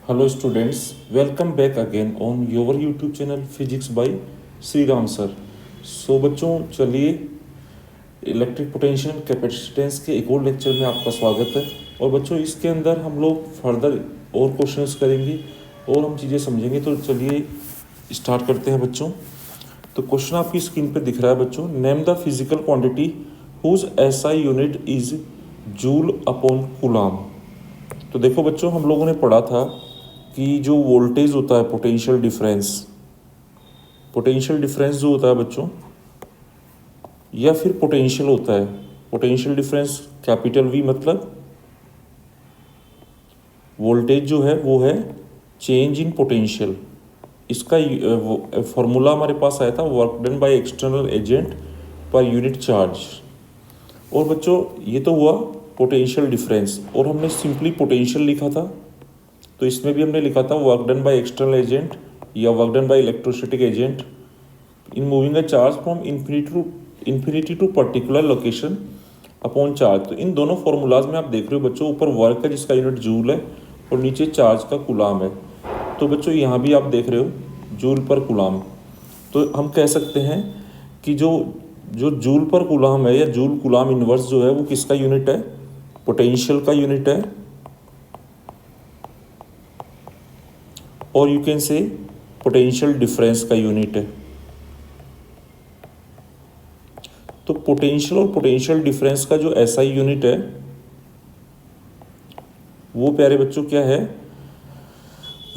Hello students, welcome back again on your YouTube channel Physics by Shri Ram sir. बच्चों चलिए electric potential capacitance के एक और लेक्चर में आपका स्वागत है। और बच्चों इसके अंदर हम लोग फर्दर और क्वेश्चंस करेंगे और हम चीज़ें समझेंगे। तो चलिए स्टार्ट करते हैं बच्चों। तो क्वेश्चन आपकी स्क्रीन पे दिख रहा है बच्चों। Name the physical quantity whose SI unit is joule upon coulomb. तो देखो बच्चों, हम लोगों ने पढ़ा था कि जो वोल्टेज होता है पोटेंशियल डिफरेंस जो होता है बच्चों, या फिर पोटेंशियल होता है, पोटेंशियल डिफरेंस कैपिटल वी मतलब वोल्टेज जो है वो है चेंज इन पोटेंशियल। इसका फॉर्मूला हमारे पास आया था work done by external agent per unit charge. और बच्चों ये तो हुआ पोटेंशियल डिफरेंस, और हमने सिंपली पोटेंशियल लिखा था। तो इसमें भी हमने लिखा था work done by external agent या work done by electrostatic agent in moving a charge from infinity to particular location upon charge. तो इन दोनों फॉर्मूलाज में आप देख रहे हो बच्चों, ऊपर वर्क है जिसका यूनिट जूल है और नीचे चार्ज का कूलम है। तो बच्चों यहाँ भी आप देख रहे हो जूल पर कूलम। तो हम कह सकते हैं कि जो जूल पर कूलम है या जूल कूलम इनवर्स जो है वो किसका यूनिट है? पोटेंशियल का यूनिट है, और you can say potential difference का यूनिट है। तो पोटेंशियल और पोटेंशियल डिफरेंस का जो एसआई यूनिट है वो प्यारे बच्चों क्या है?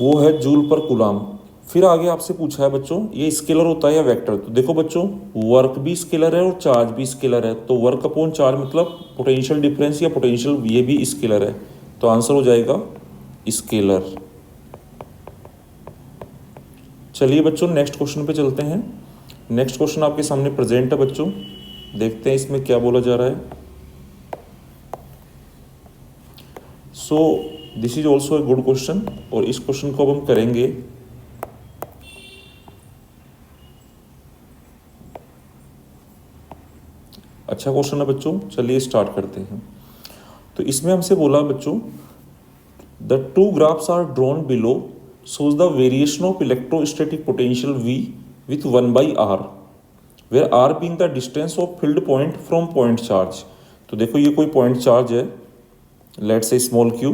वो है जूल पर कूलम। फिर आगे आपसे पूछा है बच्चों ये स्केलर होता है या वेक्टर। तो देखो बच्चों, वर्क भी स्केलर है और चार्ज भी स्केलर है। तो वर्क अपॉन चार्ज मतलब पोटेंशियल डिफरेंस या पोटेंशियल, ये भी स्केलर है। तो आंसर हो जाएगा स्केलर। चलिए बच्चों नेक्स्ट क्वेश्चन पे चलते हैं। नेक्स्ट क्वेश्चन आपके सामने प्रेजेंट है बच्चों, देखते हैं इसमें क्या बोला जा रहा है। So this is also a good question, और इस क्वेश्चन को अब हम करेंगे। अच्छा क्वेश्चन है बच्चों, चलिए स्टार्ट करते हैं। तो इसमें हमसे बोला बच्चों the two graphs are drawn below shows the variation of electrostatic potential V with 1 by R, where R being the distance of field point from point charge। तो देखो ये कोई पॉइंट चार्ज है, लेट्स से स्मॉल क्यू।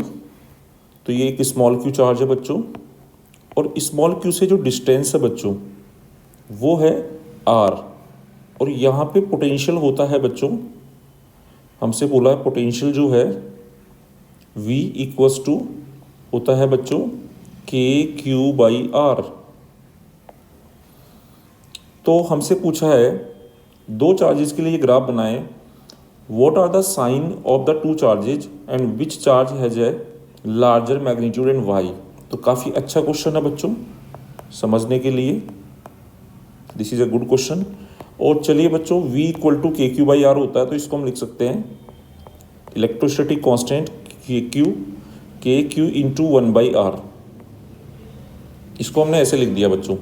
तो ये एक small q charge है बच्चों, और स्मॉल क्यू से जो डिस्टेंस है बच्चों वो है R। और यहाँ पे पोटेंशियल होता है बच्चों, हमसे बोला है पोटेंशियल जो है V इक्वल्स टू होता है बच्चों के क्यू बाई आर। तो हमसे पूछा है दो चार्जेस के लिए ये ग्राफ बनाएं। What are the sign of the two charges and which charge has a larger magnitude and why. तो काफ़ी अच्छा क्वेश्चन है बच्चों समझने के लिए, this is a good question. और चलिए बच्चों V equal to k q by r होता है, तो इसको हम लिख सकते हैं electrostatic constant k q into 1 by r. इसको हमने ऐसे लिख दिया बच्चों।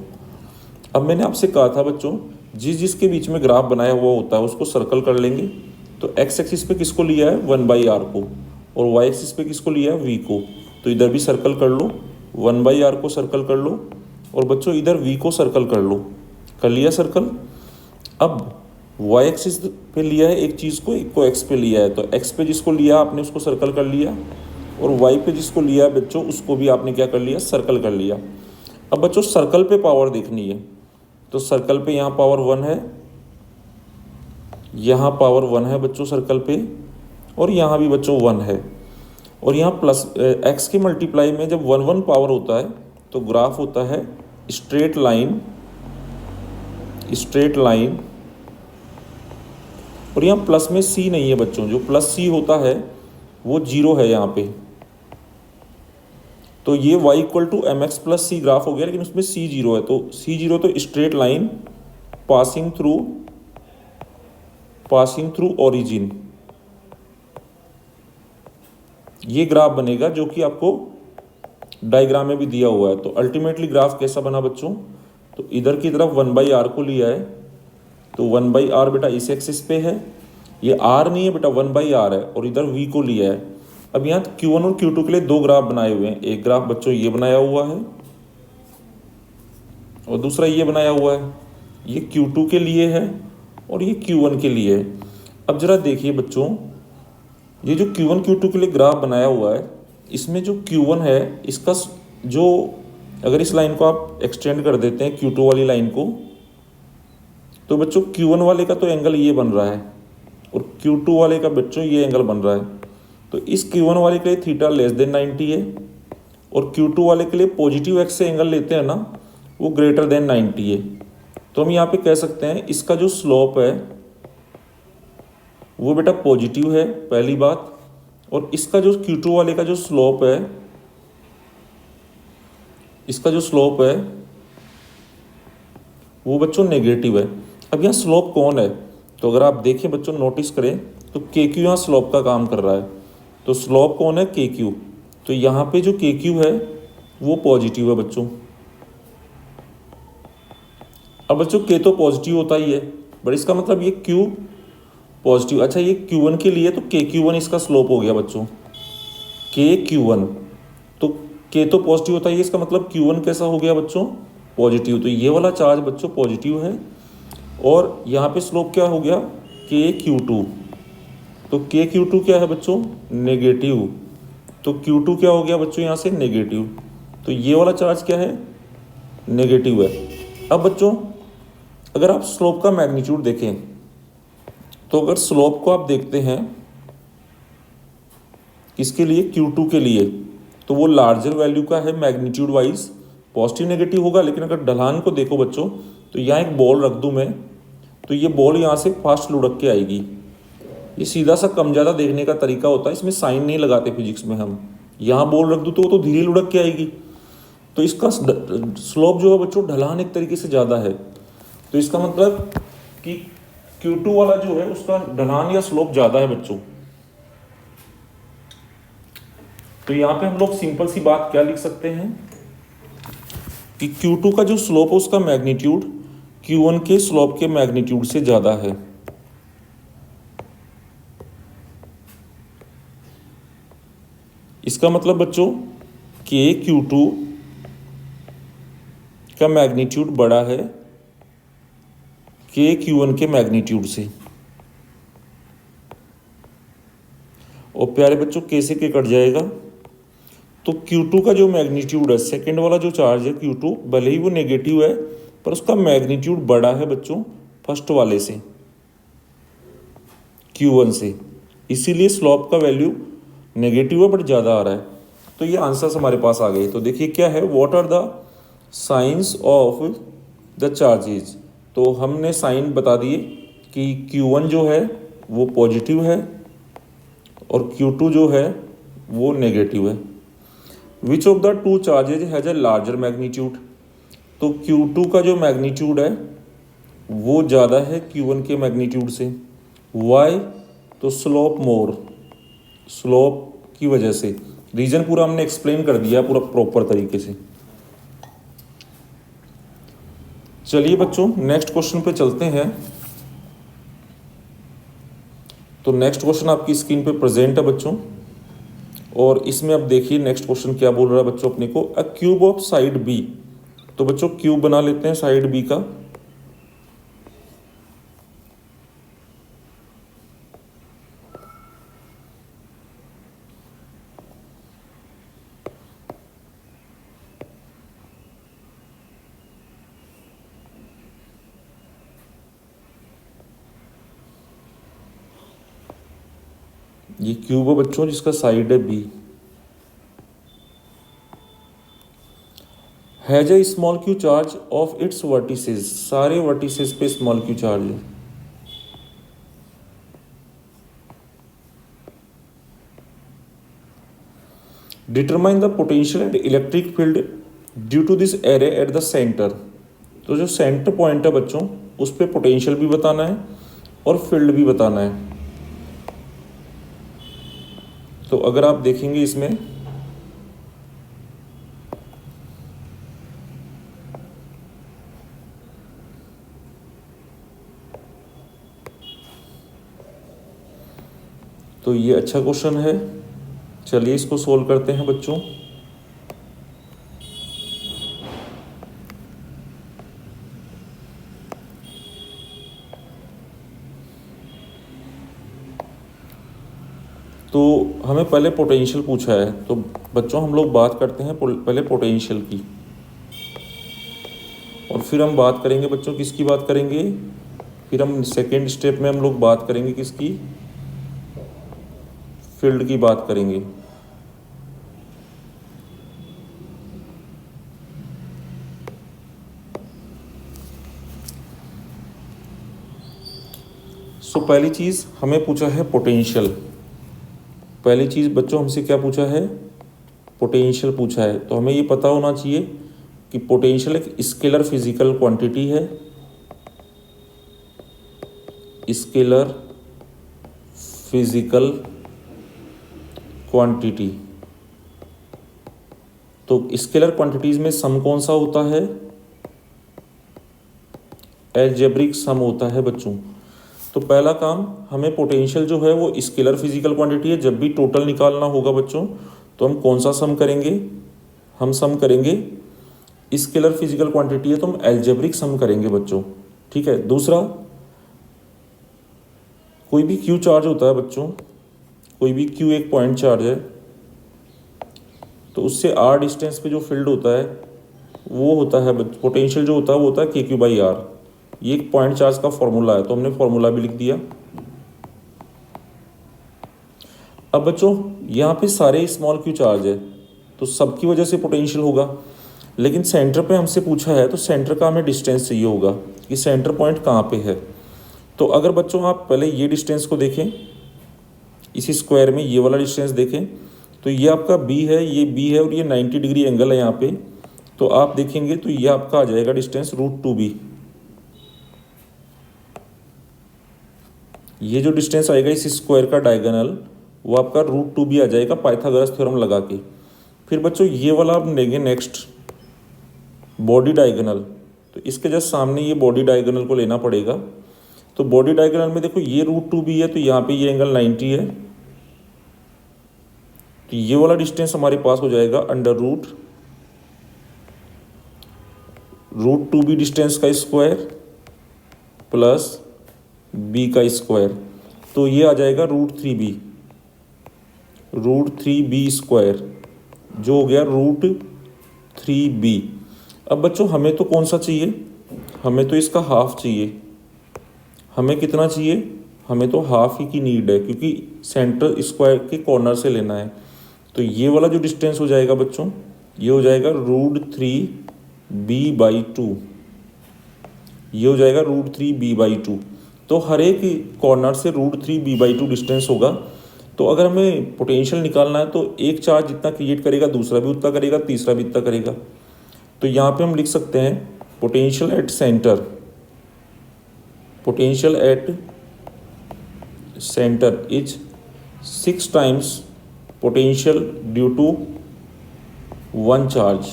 अब मैंने आपसे कहा था बच्चों जिसके बीच में ग्राफ बनाया हुआ होता है उसको सर्कल कर लेंगे। तो एक्स एक्सिस पे किसको लिया है? 1 बाई आर को, और वाई एक्सिस पे किसको लिया है? वी को। तो इधर भी सर्कल कर लो, 1 बाई आर को सर्कल कर लो, और बच्चों इधर वी को सर्कल कर लो। कर लिया सर्कल। अब वाई एक्सिस पे लिया है एक चीज़ को, एक को एक्स पे लिया है। तो एक्स पे जिसको लिया आपने उसको सर्कल कर लिया, और वाई पे जिसको लिया बच्चों उसको भी आपने क्या कर लिया? सर्कल कर लिया। अब बच्चों सर्कल पे पावर देखनी है, तो सर्कल पे यहाँ पावर 1 है, यहाँ पावर 1 है बच्चों सर्कल पे, और यहाँ भी बच्चों 1 है। और यहाँ प्लस एक्स के मल्टीप्लाई में जब 1 1 पावर होता है तो ग्राफ होता है स्ट्रेट लाइन। और यहाँ प्लस में सी नहीं है बच्चों, जो प्लस सी होता है वो 0 है यहाँ पे। तो ये y equal to m x plus c graph हो गया, लेकिन उसमें सी 0 है। तो सी 0 तो straight line passing through origin, ये ग्राफ बनेगा जो कि आपको डायग्राम में भी दिया हुआ है। तो अल्टीमेटली ग्राफ कैसा बना बच्चों? तो इधर की तरफ 1 बाई आर को लिया है, तो 1 बाई आर बेटा इस एक्सिस पे है, ये आर नहीं है बेटा 1 बाई आर है, और इधर वी को लिया है। अब यहाँ Q1 और Q2 के लिए दो ग्राफ बनाए हुए हैं। एक ग्राफ बच्चों ये बनाया हुआ है और दूसरा ये बनाया हुआ है। ये Q2 के लिए है और ये Q1 के लिए है। अब जरा देखिए बच्चों, ये जो Q1 Q2 के लिए ग्राफ बनाया हुआ है, इसमें जो Q1 है इसका जो, अगर इस लाइन को आप एक्सटेंड कर देते हैं Q2 वाली लाइन को, तो बच्चों Q1 वाले का तो एंगल ये बन रहा है और Q2 वाले का बच्चों ये एंगल बन रहा है। तो इस Q1 वाले के लिए थीटा लेस देन 90 है और Q2 वाले के लिए पॉजिटिव एक्स से एंगल लेते हैं ना, वो ग्रेटर देन 90 है। तो हम यहाँ पे कह सकते हैं इसका जो स्लोप है वो बेटा पॉजिटिव है, पहली बात। और इसका जो Q2 वाले का जो स्लोप है, इसका जो स्लोप है वो बच्चों नेगेटिव है। अब यहाँ स्लोप कौन है, तो अगर आप देखें बच्चों, नोटिस करें तो KQ यहाँ स्लोप का काम कर रहा है। तो स्लोप कौन है, KQ। तो यहाँ पे जो KQ है वो पॉजिटिव है बच्चों। अब बच्चों K तो पॉजिटिव होता ही है, बट इसका मतलब ये Q पॉजिटिव। अच्छा, ये Q1 के लिए तो KQ1 इसका स्लोप हो गया बच्चों, KQ1। तो K तो पॉजिटिव होता ही है, इसका मतलब Q1 कैसा हो गया बच्चों, पॉजिटिव। तो ये वाला चार्ज बच्चों पॉजिटिव है। और यहाँ पे स्लोप क्या हो गया, KQ2। तो KQ2 क्या है बच्चों, नेगेटिव। तो Q2 क्या हो गया बच्चों यहाँ से, नेगेटिव। तो ये वाला चार्ज क्या है, नेगेटिव है। अब बच्चों अगर आप स्लोप का मैग्नीट्यूड देखें, तो अगर स्लोप को आप देखते हैं किसके लिए, Q2 के लिए, तो वो लार्जर वैल्यू का है मैग्नीट्यूड वाइज, पॉजिटिव नेगेटिव होगा। लेकिन अगर ढलान को देखो बच्चों, तो यहाँ एक बॉल रख दूँ मैं, तो ये बॉल यहाँ से फास्ट लुढ़क के आएगी। ये सीधा सा कम ज़्यादा देखने का तरीका होता है, इसमें साइन नहीं लगाते फिजिक्स में हम। यहाँ बॉल रख दूँ तो वो तो धीरे लुढ़क के आएगी। तो इसका स्लोप जो है बच्चों, ढलान एक तरीके से ज़्यादा है। तो इसका मतलब कि Q2 वाला जो है उसका ढलान या स्लोप ज़्यादा है बच्चों। तो यहाँ पे हम लोग सिंपल सी बात क्या लिख सकते हैं कि Q2 का जो स्लोप है उसका मैग्नीट्यूड Q1 के स्लोप के मैग्नीट्यूड से ज़्यादा है। इसका मतलब बच्चों KQ2 का मैग्नीट्यूड बड़ा है KQ1 के मैग्नीट्यूड से। और प्यारे बच्चों K से K कट जाएगा, तो Q2 का जो मैग्नीट्यूड है, सेकंड वाला जो चार्ज है Q2, भले ही वो नेगेटिव है पर उसका मैग्नीट्यूड बड़ा है बच्चों फर्स्ट वाले से, Q1 से। इसीलिए स्लोप का वैल्यू नेगेटिव है बट ज़्यादा आ रहा है। तो ये आंसर्स हमारे पास आ गए। तो देखिए क्या है, what are the signs of the charges. तो हमने साइन बता दिए कि Q1 जो है वो पॉजिटिव है और Q2 जो है वो नेगेटिव है। Which of the two charges has a larger magnitude. तो Q2 का जो मैग्नीट्यूड है वो ज़्यादा है Q1 के मैग्नीट्यूड से। वाई, तो स्लोप मोर, स्लोप की वजह से। रीजन पूरा हमने एक्सप्लेन कर दिया पूरा प्रॉपर तरीके से। चलिए बच्चों नेक्स्ट क्वेश्चन पे चलते हैं। तो नेक्स्ट क्वेश्चन आपकी स्क्रीन पे प्रेजेंट है बच्चों, और इसमें अब देखिए नेक्स्ट क्वेश्चन क्या बोल रहा है बच्चों अपने को, a cube of side b. तो बच्चों क्यूब बना लेते हैं साइड बी का। ये क्यूब है बच्चों जिसका साइड है b. Has a small q charge of its vertices. सारे वर्टिसेस पे स्मॉल क्यू चार्ज है। Determine the potential and electric field due to this array at the centre. तो जो सेंटर पॉइंट है बच्चों उस पर पोटेंशियल भी बताना है और फील्ड भी बताना है। तो अगर आप देखेंगे इसमें, तो ये अच्छा क्वेश्चन है। चलिए इसको सोल्व करते हैं बच्चों। तो हमें पहले पोटेंशियल पूछा है, तो बच्चों हम लोग बात करते हैं पहले पोटेंशियल की, और फिर हम बात करेंगे बच्चों किसकी बात करेंगे, फिर हम सेकेंड स्टेप में हम लोग बात करेंगे किसकी, फील्ड की बात करेंगे। सो पहली चीज़ हमें पूछा है पोटेंशियल। पहली चीज़ बच्चों हमसे क्या पूछा है, पोटेंशियल पूछा है। तो हमें ये पता होना चाहिए कि पोटेंशियल एक स्केलर फिजिकल क्वांटिटी है, स्केलर फिजिकल क्वांटिटी। तो स्केलर क्वांटिटीज में सम कौन सा होता है, अलजेब्रिक सम होता है बच्चों। तो पहला काम हमें पोटेंशियल जो है वो स्केलर फिजिकल क्वांटिटी है, जब भी टोटल निकालना होगा बच्चों तो हम कौन सा सम करेंगे, हम सम करेंगे स्केलर फिजिकल क्वांटिटी है तो हम अलजेब्रिक सम करेंगे बच्चों, ठीक है। दूसरा, कोई भी क्यू चार्ज होता है बच्चों, कोई भी क्यू एक पॉइंट चार्ज है, तो उससे आर डिस्टेंस पे जो फील्ड होता है वो होता है पोटेंशियल जो होता है वो होता है के क्यू बाई आर। ये एक पॉइंट चार्ज का फॉर्मूला है, तो हमने फॉर्मूला भी लिख दिया। अब बच्चों यहाँ पे सारे स्मॉल क्यू चार्ज है तो सबकी वजह से पोटेंशियल होगा, लेकिन सेंटर पे हमसे पूछा है तो सेंटर का हमें डिस्टेंस चाहिए होगा कि सेंटर पॉइंट कहाँ पे है। तो अगर बच्चों आप पहले ये डिस्टेंस को देखें, इसी स्क्वायर में ये वाला डिस्टेंस देखें, तो ये आपका बी है, ये बी है और ये 90 डिग्री एंगल है यहाँ पे, तो आप देखेंगे तो ये आपका आ जाएगा डिस्टेंस √2b। ये जो डिस्टेंस आएगा इस स्क्वायर का डायगोनल वो आपका √2b आ जाएगा पाइथागोरस थ्योरम लगा के। फिर बच्चों ये वाला आप लेंगे नेक्स्ट बॉडी डायगोनल, तो इसके जस्ट सामने ये बॉडी डायगोनल को लेना पड़ेगा। तो बॉडी डायगोनल में देखो ये √2b है तो यहाँ पे ये एंगल 90 है, तो ये वाला डिस्टेंस हमारे पास हो जाएगा अंडर √2b डिस्टेंस का स्क्वायर प्लस b का स्क्वायर, तो ये आ जाएगा √3b स्क्वायर जो हो गया √3b। अब बच्चों हमें तो कौन सा चाहिए, हमें तो इसका हाफ चाहिए। हमें कितना चाहिए, हमें तो हाफ ही की नीड है क्योंकि सेंटर स्क्वायर के कॉर्नर से लेना है। तो ये वाला जो डिस्टेंस हो जाएगा बच्चों ये हो जाएगा √3b/2, ये हो जाएगा √3b/2। तो हर एक कॉर्नर से √3b/2 डिस्टेंस होगा। तो अगर हमें पोटेंशियल निकालना है तो एक चार्ज जितना क्रिएट करेगा दूसरा भी उतना करेगा, तीसरा भी उतना करेगा। तो यहाँ पे हम लिख सकते हैं potential at centre, potential at centre is 6 times potential due to 1 charge.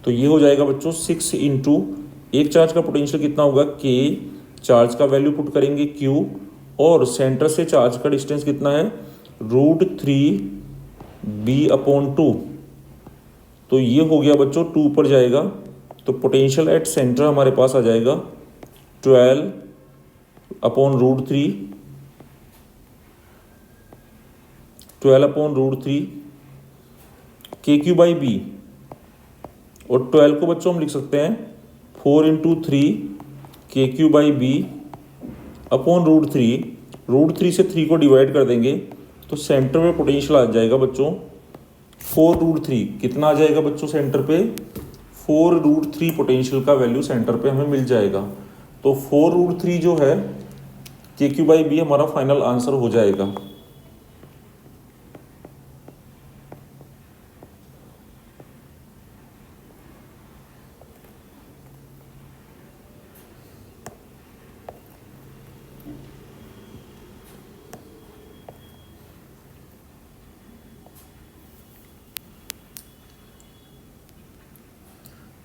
तो ये हो जाएगा बच्चों 6 इंटू एक चार्ज का पोटेंशियल कितना होगा के, चार्ज का वैल्यू पुट करेंगे क्यू, और सेंटर से चार्ज का डिस्टेंस कितना है √3b/2। तो ये हो गया बच्चों 2 पर जाएगा, तो पोटेंशियल एट सेंटर हमारे पास आ जाएगा 12/√3 KQ/B, और 12 को बच्चों हम लिख सकते हैं 4 × 3 KQ/B/√3। √3 से 3 को डिवाइड कर देंगे तो सेंटर में पोटेंशियल आ जाएगा बच्चों 4√3। कितना आ जाएगा बच्चों सेंटर पे, 4√3 पोटेंशियल का वैल्यू सेंटर पे हमें मिल जाएगा। तो 4√3 जो है KQ/B हमारा फाइनल आंसर हो जाएगा।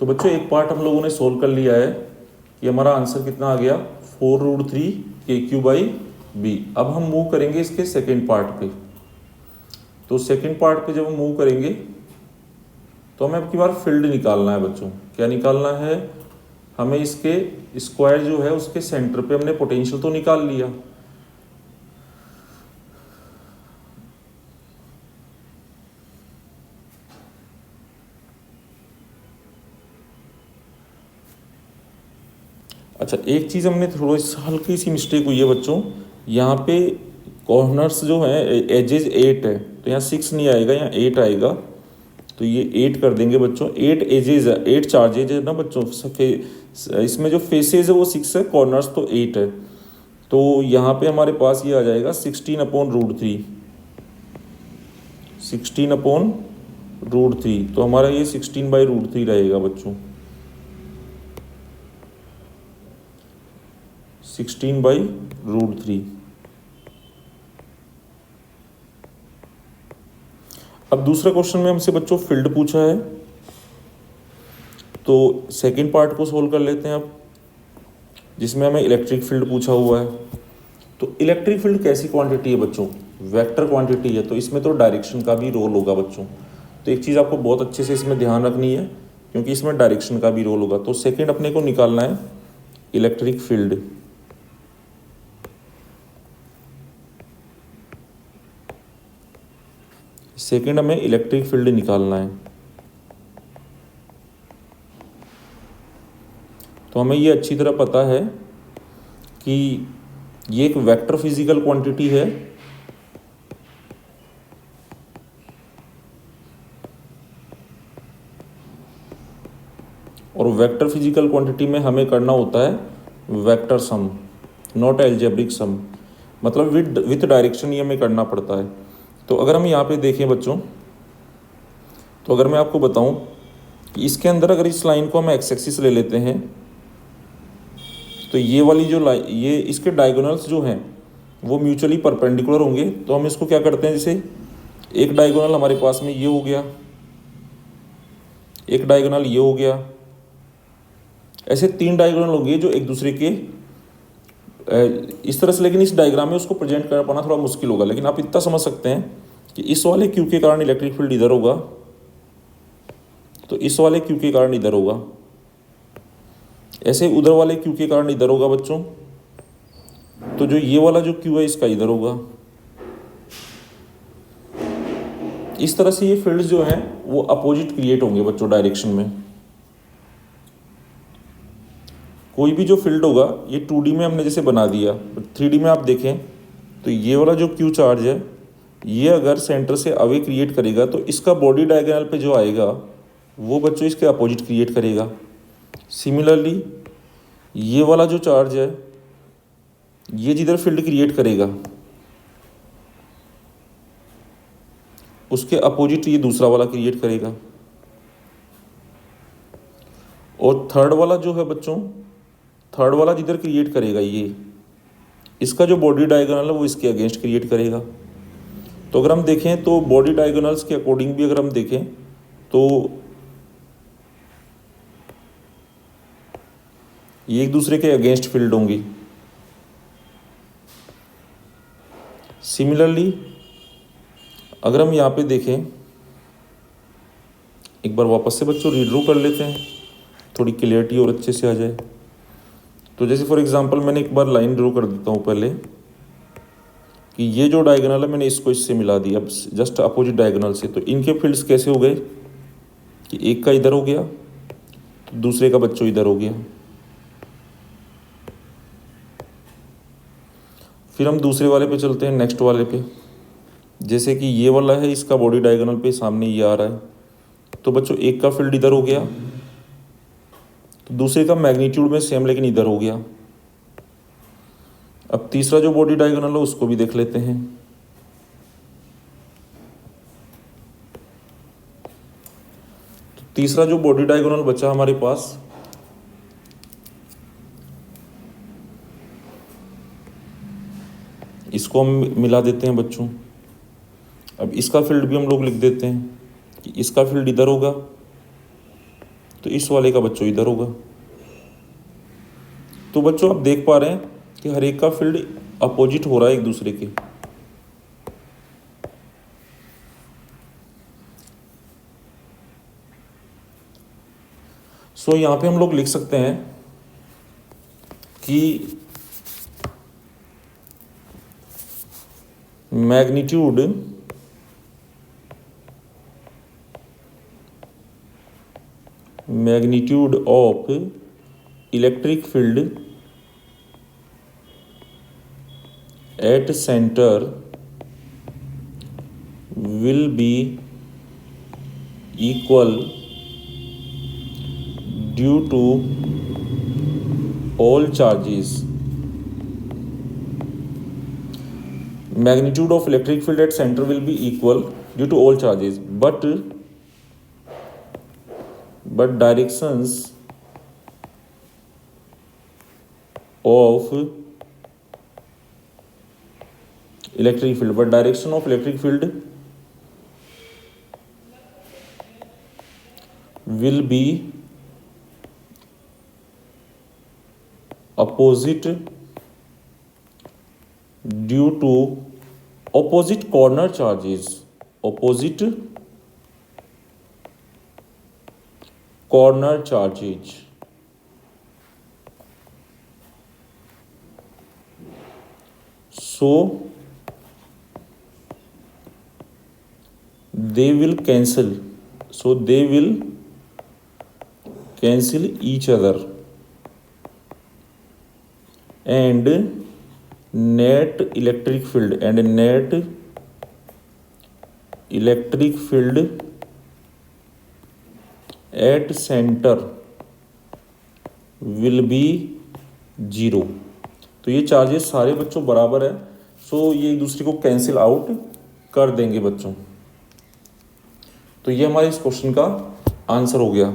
तो बच्चों एक पार्ट हम लोगों ने सोल्व कर लिया है कि हमारा आंसर कितना आ गया 4√3 KQ/B। अब हम मूव करेंगे इसके सेकेंड पार्ट पे। तो सेकंड पार्ट पे जब हम मूव करेंगे तो हमें अब की बार फील्ड निकालना है बच्चों। क्या निकालना है? हमें इसके स्क्वायर जो है उसके सेंटर पे हमने पोटेंशियल तो निकाल लिया, अच्छा एक चीज़ हमने थोड़ी सी हल्की सी मिस्टेक हुई है बच्चों, यहाँ पे कॉर्नर्स जो है एजेस 8 है, तो यहाँ 6 नहीं आएगा, यहाँ 8 आएगा। तो ये 8 कर देंगे बच्चों। 8 एजेस है, 8 चार्जेज है ना बच्चों। इसमें जो फेसेज है वो 6 है, कॉर्नर्स तो 8 है। तो यहाँ पे हमारे पास ये आ जाएगा 16/√3, 16/√3। तो हमारा ये 16/√3 रहेगा बच्चों, 16/√3। अब दूसरे क्वेश्चन में हमसे बच्चों फील्ड पूछा है, तो सेकंड पार्ट को सोल्व कर लेते हैं अब, जिसमें हमें इलेक्ट्रिक फील्ड पूछा हुआ है। तो इलेक्ट्रिक फील्ड कैसी क्वांटिटी है बच्चों? वेक्टर क्वांटिटी है, तो इसमें तो डायरेक्शन का भी रोल होगा बच्चों। तो एक चीज़ आपको बहुत अच्छे से इसमें ध्यान रखनी है, क्योंकि इसमें डायरेक्शन का भी रोल होगा। तो सेकंड अपने को निकालना है इलेक्ट्रिक फील्ड। सेकंड हमें इलेक्ट्रिक फील्ड निकालना है। तो हमें ये अच्छी तरह पता है कि ये एक वेक्टर फिजिकल क्वांटिटी है, और वेक्टर फिजिकल क्वांटिटी में हमें करना होता है vector sum, not algebraic sum, मतलब विथ डायरेक्शन ही हमें करना पड़ता है। तो अगर हम यहाँ पे देखें बच्चों, तो अगर मैं आपको बताऊं कि इसके अंदर अगर इस लाइन को हम एक्स एक्सिस ले लेते हैं, तो ये वाली जो लाइन, ये इसके डायगोनल्स जो हैं वो म्यूचुअली परपेंडिकुलर होंगे। तो हम इसको क्या करते हैं, जैसे एक डायगोनल हमारे पास में ये हो गया, एक डायगोनल ये हो गया, ऐसे 3 डायगोनल होंगे जो एक दूसरे के इस तरह से। लेकिन इस डायग्राम में उसको प्रेजेंट कर पाना थोड़ा मुश्किल होगा, लेकिन आप इतना समझ सकते हैं कि इस वाले क्यू के कारण इलेक्ट्रिक फील्ड इधर होगा, तो इस वाले क्यू के कारण इधर होगा, ऐसे उधर वाले क्यू के कारण इधर होगा बच्चों। तो जो ये वाला जो क्यू है इसका इधर होगा। इस तरह से ये फील्ड्स जो हैं वो अपोजिट क्रिएट होंगे बच्चों डायरेक्शन में। कोई भी जो फील्ड होगा ये 2D में हमने जैसे बना दिया, 3D में आप देखें तो ये वाला जो क्यू चार्ज है ये अगर सेंटर से अवे क्रिएट करेगा, तो इसका बॉडी डायगोनल पे जो आएगा वो बच्चों इसके अपोजिट क्रिएट करेगा। सिमिलरली ये वाला जो चार्ज है ये जिधर फील्ड क्रिएट करेगा उसके अपोजिट ये दूसरा वाला क्रिएट करेगा। और थर्ड वाला जो है बच्चों, थर्ड वाला जिधर क्रिएट करेगा ये, इसका जो बॉडी डायगोनल है वो इसके अगेंस्ट क्रिएट करेगा। तो अगर हम देखें तो बॉडी डायगोनल्स के अकॉर्डिंग भी अगर हम देखें तो ये एक दूसरे के अगेंस्ट फील्ड होंगी। सिमिलरली अगर हम यहाँ पे देखें, एक बार वापस से बच्चों रीड्रू कर लेते हैं, थोड़ी क्लियरिटी और अच्छे से आ जाए। तो जैसे फॉर एग्जांपल मैंने एक बार लाइन ड्रॉ कर देता हूँ पहले, कि ये जो डायगोनल है मैंने इसको इससे मिला दिया, अब जस्ट अपोजिट डायगोनल से। तो इनके फील्ड्स कैसे हो गए कि एक का इधर हो गया तो दूसरे का बच्चों इधर हो गया। फिर हम दूसरे वाले पे चलते हैं, नेक्स्ट वाले पे। जैसे कि ये वाला है, इसका बॉडी डायगोनल पे सामने ये आ रहा है, तो बच्चों एक का फील्ड इधर हो गया, तो दूसरे का मैग्नीट्यूड में सेम लेकिन इधर हो गया। अब तीसरा जो बॉडी डायगोनल है उसको भी देख लेते हैं। तो तीसरा जो बॉडी डायगोनल बचा हमारे पास, इसको हम मिला देते हैं बच्चों। अब इसका फील्ड भी हम लोग लिख देते हैं कि इसका फील्ड इधर होगा तो इस वाले का बच्चों इधर होगा। तो बच्चों आप देख पा रहे हैं कि हर एक का फील्ड अपोजिट हो रहा है एक दूसरे के। सो यहाँ पे हम लोग लिख सकते हैं कि magnitude of electric field at centre will be equal due to all charges. Magnitude of electric field at center will be equal due to all charges, but directions of electric field, direction of electric field will be opposite due to opposite corner charges. Opposite corner charges. So they will cancel. So they will cancel each other, and net electric field at center will be 0. तो ये charges सारे बच्चों बराबर है, सो ये एक दूसरे को कैंसिल आउट कर देंगे बच्चों। तो ये हमारे इस क्वेश्चन का आंसर हो गया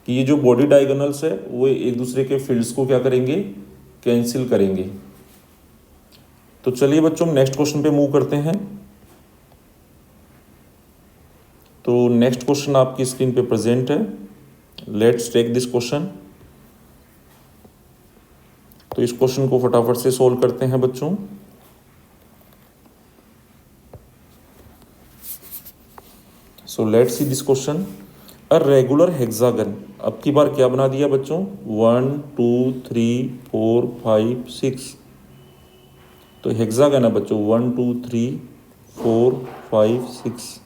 कि ये जो बॉडी डायगोनल्स है वो एक दूसरे के फील्ड्स को क्या करेंगे, कैंसिल करेंगे। तो चलिए बच्चों नेक्स्ट क्वेश्चन पे मूव करते हैं। तो नेक्स्ट क्वेश्चन आपकी स्क्रीन पे प्रेजेंट है। Let's take this question. तो इस क्वेश्चन को फटाफट से सोल्व करते हैं बच्चों। So let's see this question. A regular hexagon, अब की बार क्या बना दिया बच्चों, 1 2 3 4 5 6। तो हेक्सागन है बच्चों 1 2 3 4 5 6।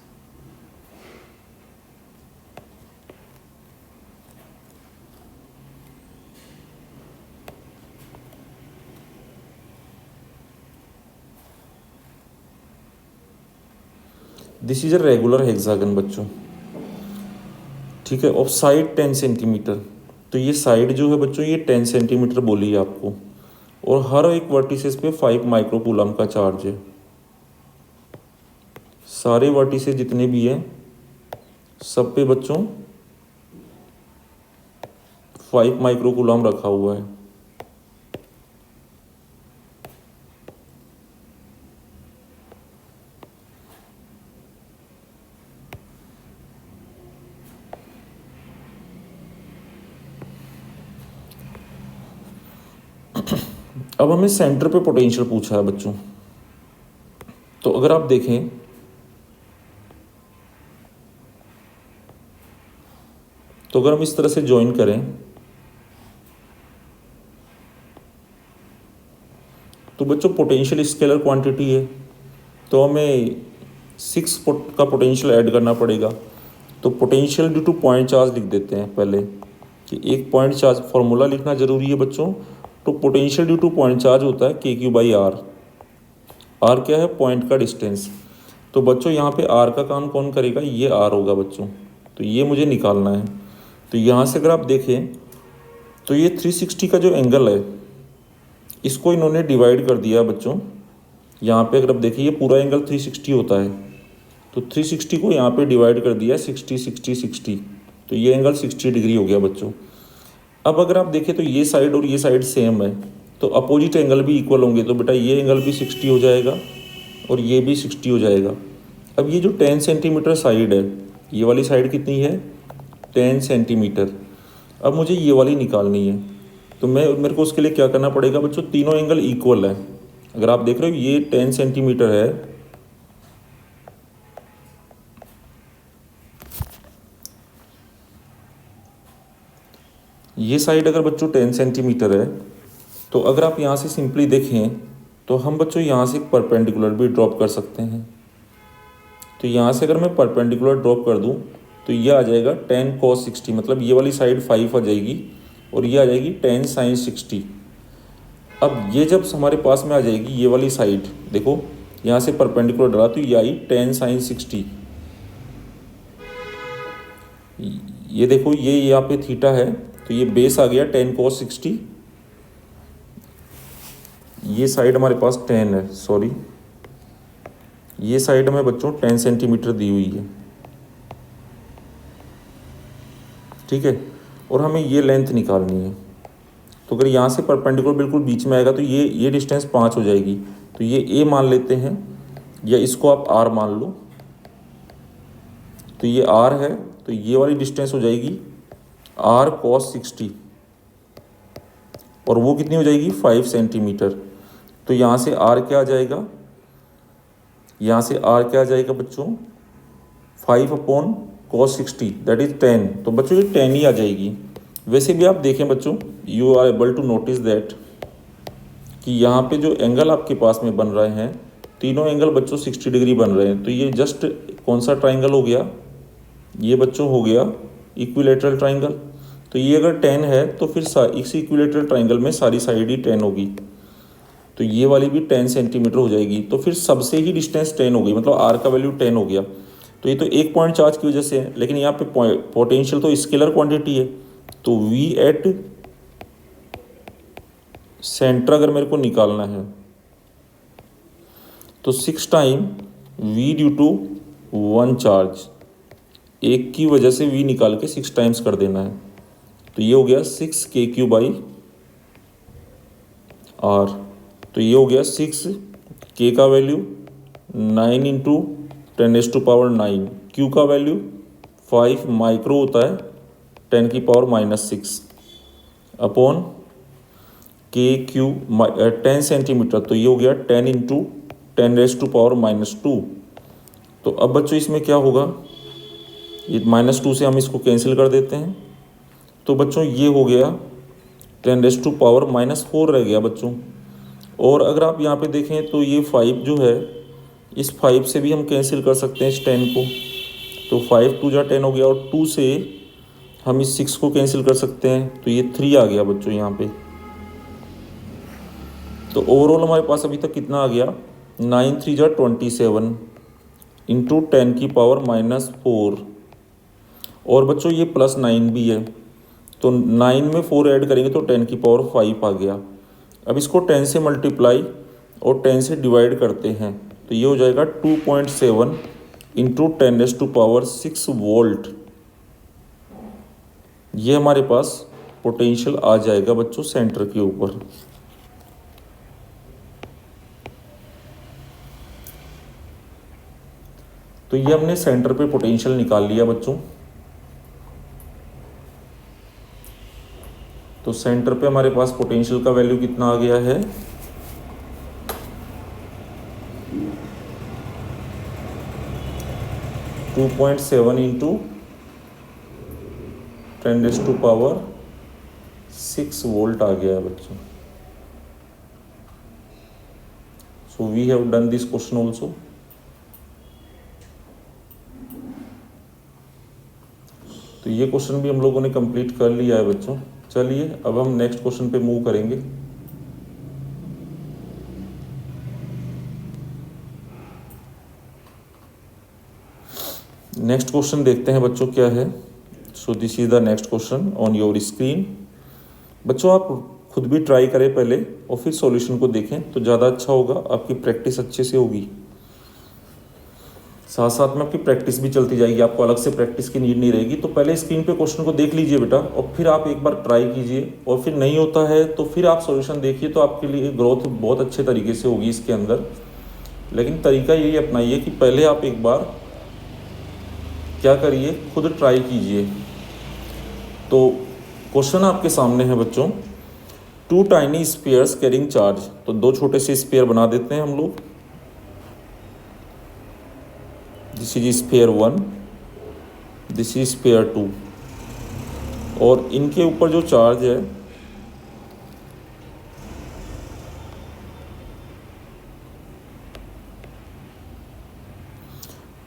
This is a regular hexagon बच्चों, ठीक है। ऑफ साइड 10 सेंटीमीटर, तो ये साइड जो है बच्चों ये 10 सेंटीमीटर बोली है आपको, और हर एक वर्टिसेस पे 5 माइक्रोकूलम का चार्ज है। सारे वर्टिसेस जितने भी हैं सब पे बच्चों 5 माइक्रोकूलम रखा हुआ है। अब हमें सेंटर पे पोटेंशियल पूछा है बच्चों। तो अगर आप देखें तो अगर हम इस तरह से ज्वाइन करें तो बच्चों पोटेंशियल स्केलर क्वांटिटी है, तो हमें 6 का पोटेंशियल ऐड करना पड़ेगा। तो potential due two point charge लिख देते हैं पहले, कि एक पॉइंट चार्ज फॉर्मूला लिखना जरूरी है बच्चों। तो potential due two point charge होता है KQ/R। आर क्या है, पॉइंट का डिस्टेंस। तो बच्चों यहाँ पे आर का काम कौन करेगा, ये आर होगा बच्चों। तो ये मुझे निकालना है। तो यहाँ से अगर आप देखें तो ये 360 का जो एंगल है इसको इन्होंने डिवाइड कर दिया बच्चों। यहाँ पे अगर आप देखिए ये पूरा एंगल 360 होता है, तो 360 को यहाँ पे डिवाइड कर दिया 60 60 60। तो ये एंगल 60 डिग्री हो गया बच्चों। अब अगर आप देखें तो ये साइड और ये साइड सेम है, तो अपोजिट एंगल भी इक्वल होंगे। तो बेटा ये एंगल भी 60 हो जाएगा और ये भी 60 हो जाएगा। अब ये जो 10 सेंटीमीटर साइड है, ये वाली साइड कितनी है, 10 सेंटीमीटर। अब मुझे ये वाली निकालनी है, तो मेरे को उसके लिए क्या करना पड़ेगा बच्चों, तीनों एंगल इक्वल है। अगर आप देख रहे हो ये 10 सेंटीमीटर है, ये साइड अगर बच्चों 10 सेंटीमीटर है, तो अगर आप यहाँ से सिंपली देखें तो हम बच्चों यहाँ से एक परपेंडिकुलर भी ड्रॉप कर सकते हैं। तो यहाँ से अगर मैं परपेंडिकुलर ड्रॉप कर दूँ तो ये आ जाएगा 10 cos 60, मतलब ये वाली साइड 5 आ जाएगी और ये आ जाएगी 10 sin 60। अब ये जब हमारे पास में आ जाएगी ये वाली साइड, देखो यहाँ से परपेंडिकुलर डाला तो ये आई 10 sin 60। ये देखो ये यहाँ पे थीटा है तो ये बेस आ गया 10 cos 60। ये साइड हमारे पास 10 है, सॉरी ये साइड हमें बच्चों 10 सेंटीमीटर दी हुई है, ठीक है। और हमें ये लेंथ निकालनी है। तो अगर यहाँ से परपेंडिकुलर बिल्कुल बीच में आएगा तो ये डिस्टेंस 5 हो जाएगी। तो ये ए मान लेते हैं या इसको आप आर मान लो। तो ये आर है तो ये वाली डिस्टेंस हो जाएगी आर cos 60 और वो कितनी हो जाएगी 5 सेंटीमीटर। तो यहाँ से आर क्या आ जाएगा, यहाँ से आर क्या आ जाएगा बच्चों 5/cos 60 दैट इज 10। तो बच्चों ये 10 ही आ जाएगी। वैसे भी आप देखें बच्चों, you are able to notice that कि यहाँ पे जो एंगल आपके पास में बन रहे हैं तीनों एंगल बच्चों 60 डिग्री बन रहे हैं। तो ये जस्ट कौन सा ट्राइंगल हो गया, ये बच्चों हो गया इक्विलेटरल ट्राइंगल। तो ये अगर 10 है तो फिर इस इक्विलेटरल ट्राइंगल में सारी साइड ही 10 होगी। तो ये वाली भी 10 सेंटीमीटर हो जाएगी। तो फिर सबसे ही डिस्टेंस 10 हो गई, मतलब आर का वैल्यू 10 हो गया। तो ये तो एक पॉइंट चार्ज की वजह से है, लेकिन यहाँ पे पोटेंशियल तो स्केलर क्वांटिटी है। तो V एट सेंटर अगर मेरे को निकालना है तो 6 time V due to 1 charge, एक की वजह से V निकाल के 6 टाइम्स कर देना है। तो ये हो गया 6 KQ बाई R। तो ये हो गया 6 K का वैल्यू 9 इंटू 10⁻⁹, Q का वैल्यू 5 माइक्रो होता है 10⁻⁻⁶ अपॉन KQ 10 सेंटीमीटर। तो ये हो गया 10 इंटू 10⁻⁻²। तो अब बच्चों इसमें क्या होगा, ये -2 से हम इसको कैंसिल कर देते हैं। तो बच्चों ये हो गया 10⁻⁻4 रह गया बच्चों। और अगर आप यहाँ पे देखें तो ये 5 जो है इस 5 से भी हम कैंसिल कर सकते हैं इस 10 को। तो 5 2 जा 10 हो गया और 2 से हम इस 6 को कैंसिल कर सकते हैं। तो ये 3 आ गया बच्चों यहाँ पे। तो ओवरऑल हमारे पास अभी तक कितना आ गया 9 3 जा 27 इंटू 10⁻⁻4। और बच्चों ये +9 भी है तो 9 में 4 ऐड करेंगे तो 10⁻5 आ गया। अब इसको 10 से मल्टीप्लाई और 10 से डिवाइड करते हैं तो ये हो जाएगा 2.7 इंटू 10⁻6 वोल्ट। ये हमारे पास पोटेंशियल आ जाएगा बच्चों सेंटर के ऊपर। तो ये हमने सेंटर पे पोटेंशियल निकाल लिया बच्चों। तो सेंटर पे हमारे पास पोटेंशियल का वैल्यू कितना आ गया है 2.7 इंटू 10⁻6 वोल्ट आ गया है बच्चों। So we have done this question also. तो ये क्वेश्चन भी हम लोगों ने कंप्लीट कर लिया है बच्चों। चलिए अब हम नेक्स्ट क्वेश्चन पे मूव करेंगे। नेक्स्ट क्वेश्चन देखते हैं बच्चों क्या है। So this is the next question on your screen. बच्चों आप खुद भी ट्राई करें पहले और फिर सॉल्यूशन को देखें तो ज़्यादा अच्छा होगा, आपकी प्रैक्टिस अच्छे से होगी। साथ साथ में आपकी प्रैक्टिस भी चलती जाएगी, आपको अलग से प्रैक्टिस की नीड नहीं रहेगी। तो पहले स्क्रीन पे क्वेश्चन को देख लीजिए बेटा और फिर आप एक बार ट्राई कीजिए और फिर नहीं होता है तो फिर आप सॉल्यूशन देखिए। तो आपके लिए ग्रोथ बहुत अच्छे तरीके से होगी इसके अंदर। लेकिन तरीका यही अपनाइए कि पहले आप एक बार क्या करिए, खुद ट्राई कीजिए। तो क्वेश्चन आपके सामने है बच्चों, 2 टाइनी स्फीयर्स कैरिंग चार्ज। तो 2 छोटे से स्फीयर बना देते हैं हम लोग। This is sphere 1, this is sphere 2। और इनके ऊपर जो चार्ज है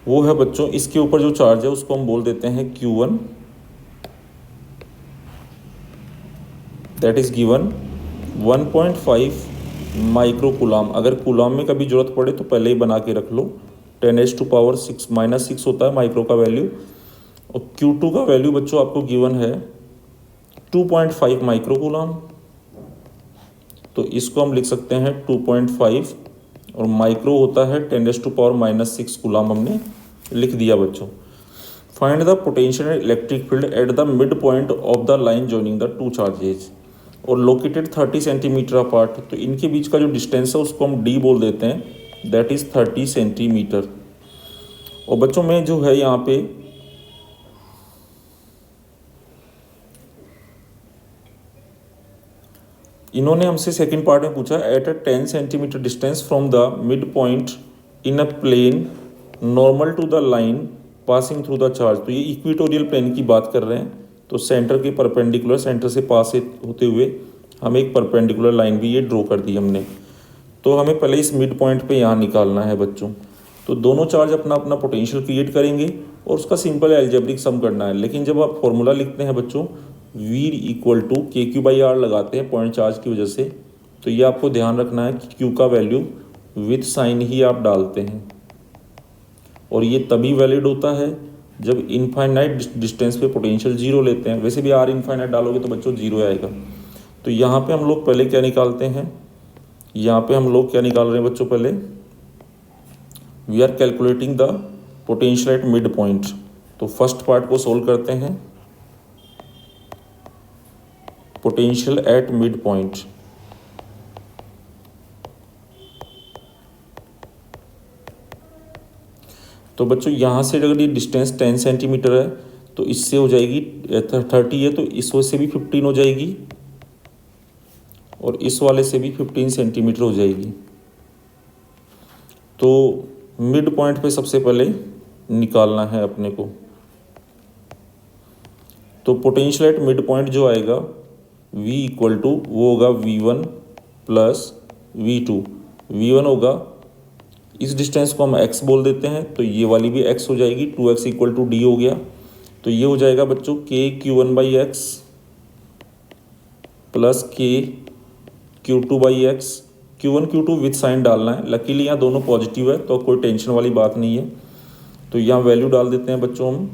वो है बच्चों, इसके ऊपर जो चार्ज है उसको हम बोल देते हैं Q1, that is given 1.5 micro coulomb. अगर कूलाम में कभी जरूरत पड़े तो पहले ही बना के रख लो। 10⁻⁻⁶ होता है माइक्रो का वैल्यू। और Q2 का वैल्यू बच्चों आपको गिवन है 2.5 माइक्रो कूलाम। तो इसको हम लिख सकते हैं 2.5 और माइक्रो होता है 10⁻⁻⁶ कूलाम, हमने लिख दिया बच्चों। Find the potential and electric field at the mid point of the line joining the two charges और लोकेटेड 30 सेंटीमीटर अपार्ट। तो इनके बीच का जो डिस्टेंस है उसको हम D बोल देते हैं, दैट इज 30 सेंटीमीटर। और बच्चों में जो है यहाँ पे इन्होंने हमसे सेकंड पार्ट में पूछा at a 10 centimetre distance from the mid point in a plane normal to the line passing through the charge. तो ये इक्वेटोरियल प्लेन की बात कर रहे हैं। तो सेंटर के परपेंडिकुलर, सेंटर से पास होते हुए हमें एक परपेंडिकुलर लाइन भी ये ड्रॉ कर दी हमने। तो हमें पहले इस मिड पॉइंट पे यहाँ निकालना है बच्चों। तो दोनों चार्ज अपना अपना पोटेंशियल क्रिएट करेंगे और उसका सिंपल एल्जेब्रिक सम करना है। लेकिन जब आप फॉर्मूला लिखते हैं बच्चों V इक्वल टू KQ/R लगाते हैं पॉइंट चार्ज की वजह से, तो ये आपको ध्यान रखना है कि Q का वैल्यू विथ साइन ही आप डालते हैं। और ये तभी वैलिड होता है जब इनफाइनाइट डिस्टेंस पे पोटेंशियल जीरो लेते हैं। वैसे भी R इनफाइनाइट डालोगे तो बच्चों जीरो आएगा। तो यहाँ पे हम लोग पहले क्या निकालते हैं, यहाँ पे हम लोग क्या निकाल रहे हैं बच्चों, पहले we are calculating the potential at mid point. तो फर्स्ट पार्ट को सोल्व करते हैं, पोटेंशियल एट मिड पॉइंट। तो बच्चों यहाँ से अगर ये डिस्टेंस 10 सेंटीमीटर है तो इससे हो जाएगी 30 है तो इस वाले से भी 15 हो जाएगी और इस वाले से भी 15 सेंटीमीटर हो जाएगी। तो मिड पॉइंट पे सबसे पहले निकालना है अपने को। तो पोटेंशियल एट मिड पॉइंट जो आएगा V इक्वल टू वो होगा V1 प्लस V2। V1 होगा, इस डिस्टेंस को हम x बोल देते हैं तो ये वाली भी x हो जाएगी, 2x इक्वल टू D हो गया। तो ये हो जाएगा बच्चों KQ1/x plus KQ2/x। Q1 Q2 with sign डालना है। लकीली यहाँ दोनों पॉजिटिव है तो कोई टेंशन वाली बात नहीं है। तो यहाँ वैल्यू डाल देते हैं बच्चों हम।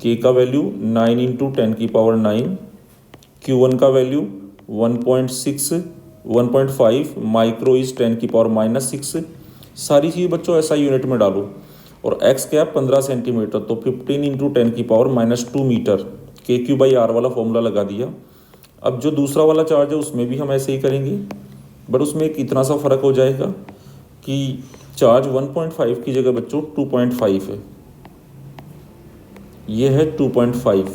K का वैल्यू 9 इंटू 10⁹ Q1 का वैल्यू 1.5 माइक्रो इज 10⁻⁻⁶। सारी चीज़ बच्चों ऐसा यूनिट में डालो। और x क्या है 15 सेंटीमीटर, तो 15 इंटू 10⁻⁻2 मीटर। KQ/R वाला फॉर्मूला लगा दिया। अब जो दूसरा वाला चार्ज है उसमें भी हम ऐसे ही करेंगे, बट उसमें एक इतना सा फ़र्क हो जाएगा कि चार्ज 1.5 की जगह बच्चों 2.5 है, ये है 2.5।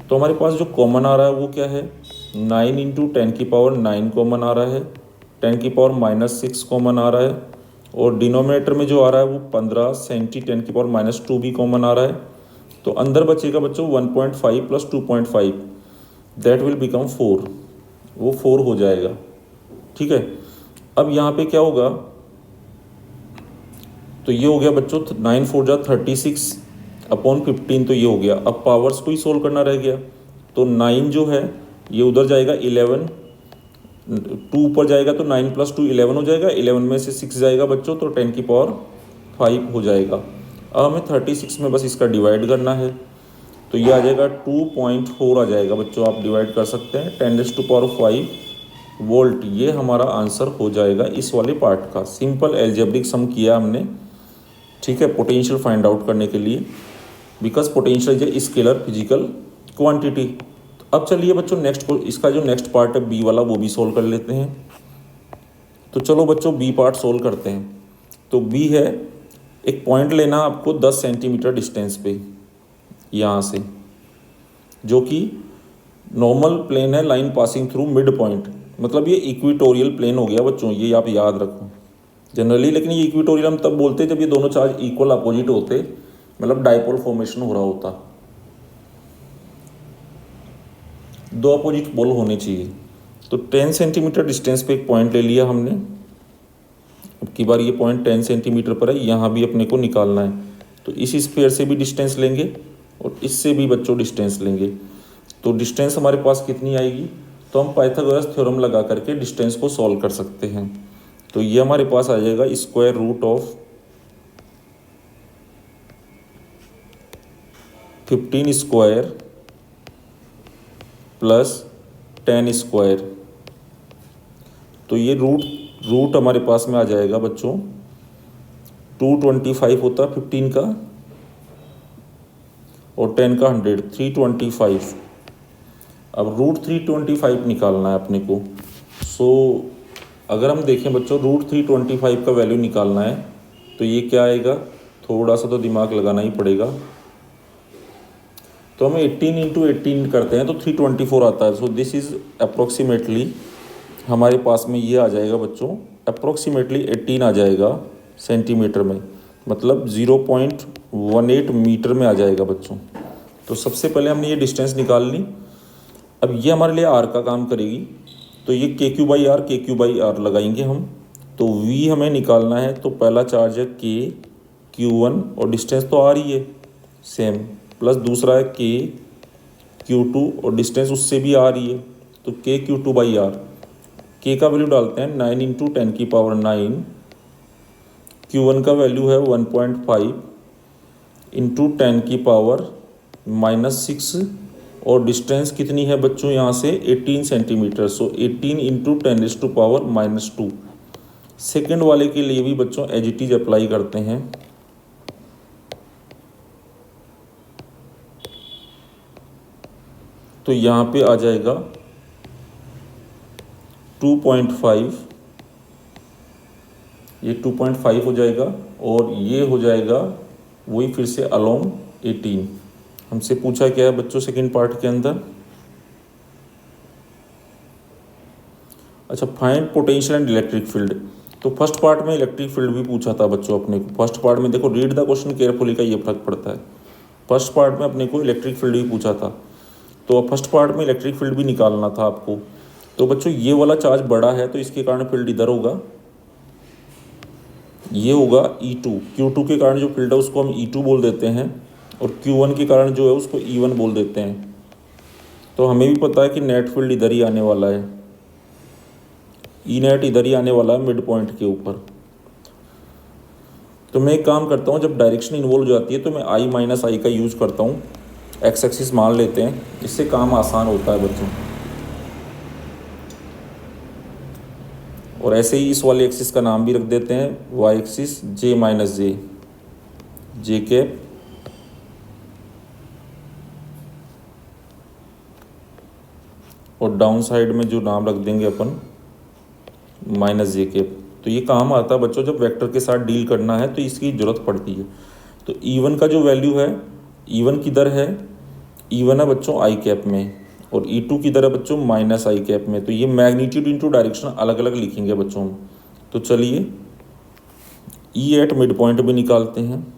तो हमारे पास जो कॉमन आ रहा है वो क्या है 9 इंटू 10⁹ कॉमन आ रहा है, 10⁻⁻6 कॉमन आ रहा है और डिनोमिनेटर में जो आ रहा है वो 15 सेंटी 10⁻⁻2 भी कॉमन आ रहा है। तो अंदर बचेगा बच्चों 1.5 प्लस 2.5, दैट विल बिकम 4। वो 4 हो जाएगा, ठीक है। अब यहाँ पे क्या होगा, तो ये हो गया बच्चों 9 4 जा 36 अपॉन 15, तो ये हो गया। अब पावर्स को ही सोल्व करना रह गया। तो 9 जो है ये उधर जाएगा 11, 2 ऊपर जाएगा तो 9 प्लस 2 11 हो जाएगा, 11 में से 6 जाएगा बच्चों तो 10⁵ हो जाएगा। अब हमें 36 में बस इसका डिवाइड करना है तो ये आ जाएगा 2.4 आ जाएगा बच्चों, आप डिवाइड कर सकते हैं 10⁵ वोल्ट। ये हमारा आंसर हो जाएगा इस वाले पार्ट का। सिंपल एल्जेब्रिक सम किया हमने, ठीक है, पोटेंशियल फाइंड आउट करने के लिए, because potential is a scalar physical quantity. अब चलिए बच्चों नेक्स्ट इसका जो नेक्स्ट पार्ट है बी वाला वो भी सोल्व कर लेते हैं। तो चलो बच्चों बी पार्ट सोल्व करते हैं। तो बी है, एक पॉइंट लेना आपको 10 सेंटीमीटर डिस्टेंस पे यहाँ से, जो कि नॉर्मल प्लेन है, line passing through mid point, मतलब ये इक्वेटोरियल प्लेन हो गया बच्चों, ये आप याद रखो जनरली। लेकिन ये इक्वेटोरियल हम तब बोलते जब ये दोनों चार्ज इक्वल अपोजिट होते, मतलब डाइपोल फॉर्मेशन हो रहा होता। दो अपोजिट पोल होने चाहिए। तो 10 सेंटीमीटर डिस्टेंस पे एक पॉइंट ले लिया हमने। अब की बार ये पॉइंट 10 सेंटीमीटर पर है, यहाँ भी अपने को निकालना है। तो इस स्फीयर से भी डिस्टेंस लेंगे और इससे भी बच्चों डिस्टेंस लेंगे। तो डिस्टेंस हमारे पास कितनी आएगी, तो हम पाइथागोरस थ्योरम लगा करके डिस्टेंस को सॉल्व कर सकते हैं। तो ये हमारे पास आ जाएगा square root of 15 square plus 10 square. तो ये रूट हमारे पास में आ जाएगा बच्चों 225 होता है 15 का, और 10 का 100, 325। अब रूट 325 निकालना है अपने को। सो अगर हम देखें बच्चों, रूट 325 का वैल्यू निकालना है तो ये क्या आएगा, थोड़ा सा तो दिमाग लगाना ही पड़ेगा। तो हम 18 इंटू 18 करते हैं तो 324 आता है। सो दिस इज़ अप्रोक्सीमेटली हमारे पास में ये आ जाएगा बच्चों, अप्रोक्सीमेटली 18 आ जाएगा सेंटीमीटर में, मतलब 0.18 मीटर में आ जाएगा बच्चों। तो सबसे पहले हमने ये डिस्टेंस निकाल ली। अब ये हमारे लिए आर का काम करेगी, तो ये KQ/R लगाएंगे हम। तो V हमें निकालना है, तो पहला चार्ज है KQ1 और डिस्टेंस तो R ही है सेम, प्लस दूसरा है KQ2 और डिस्टेंस उससे भी R ही है, तो KQ2/R। K का वैल्यू डालते हैं 9 इंटू 10 की पावर 9, Q1 का वैल्यू है 1.5 इंटू 10 की पावर -6, और डिस्टेंस कितनी है बच्चों यहाँ से 18 centimetre. So 18 into 10 to power -2। Second वाले के लिए भी बच्चों एज इट इज अप्लाई करते हैं। तो यहाँ पे आ जाएगा 2.5, ये 2.5 हो जाएगा, और ये हो जाएगा वही फिर से अलोंग 18। हमसे पूछा क्या है बच्चों सेकंड पार्ट के अंदर, अच्छा find potential and electric field. तो फर्स्ट पार्ट में इलेक्ट्रिक फील्ड भी पूछा था बच्चों अपने को। फर्स्ट पार्ट में देखो, रीड द क्वेश्चन केयरफुली का ये फर्क पड़ता है। फर्स्ट पार्ट में अपने को इलेक्ट्रिक फील्ड भी पूछा था, तो फर्स्ट पार्ट में इलेक्ट्रिक फील्ड भी निकालना था आपको। तो बच्चों ये वाला चार्ज बड़ा है तो इसके कारण फील्ड इधर होगा, ये होगा E2। Q2 के कारण जो फील्ड है उसको हम E2 बोल देते हैं, और Q1 के कारण जो है उसको E1 बोल देते हैं। तो हमें भी पता है कि नेट फील्ड इधर ही आने वाला है, ई नेट इधर ही आने वाला है मिड पॉइंट के ऊपर। तो मैं एक काम करता हूँ, जब डायरेक्शन इन्वॉल्व हो जाती है तो मैं I-I का यूज़ करता हूँ। एक्स एक्सिस मान लेते हैं, इससे काम आसान होता है बच्चों। और ऐसे ही इस वाले एक्सिस का नाम भी रख देते हैं वाई एक्सिस जे कैप, और डाउन साइड में जो नाम रख देंगे अपन -J कैप। तो ये काम आता है बच्चों जब वेक्टर के साथ डील करना है तो इसकी ज़रूरत पड़ती है। तो E1 का जो वैल्यू है, E1 किधर है, E1 है बच्चों I कैप में, और E2 किधर है बच्चों -I कैप में। तो ये मैग्नीट्यूड इनटू डायरेक्शन अलग अलग लिखेंगे बच्चों हम। तो चलिए E एट मिड पॉइंट भी निकालते हैं।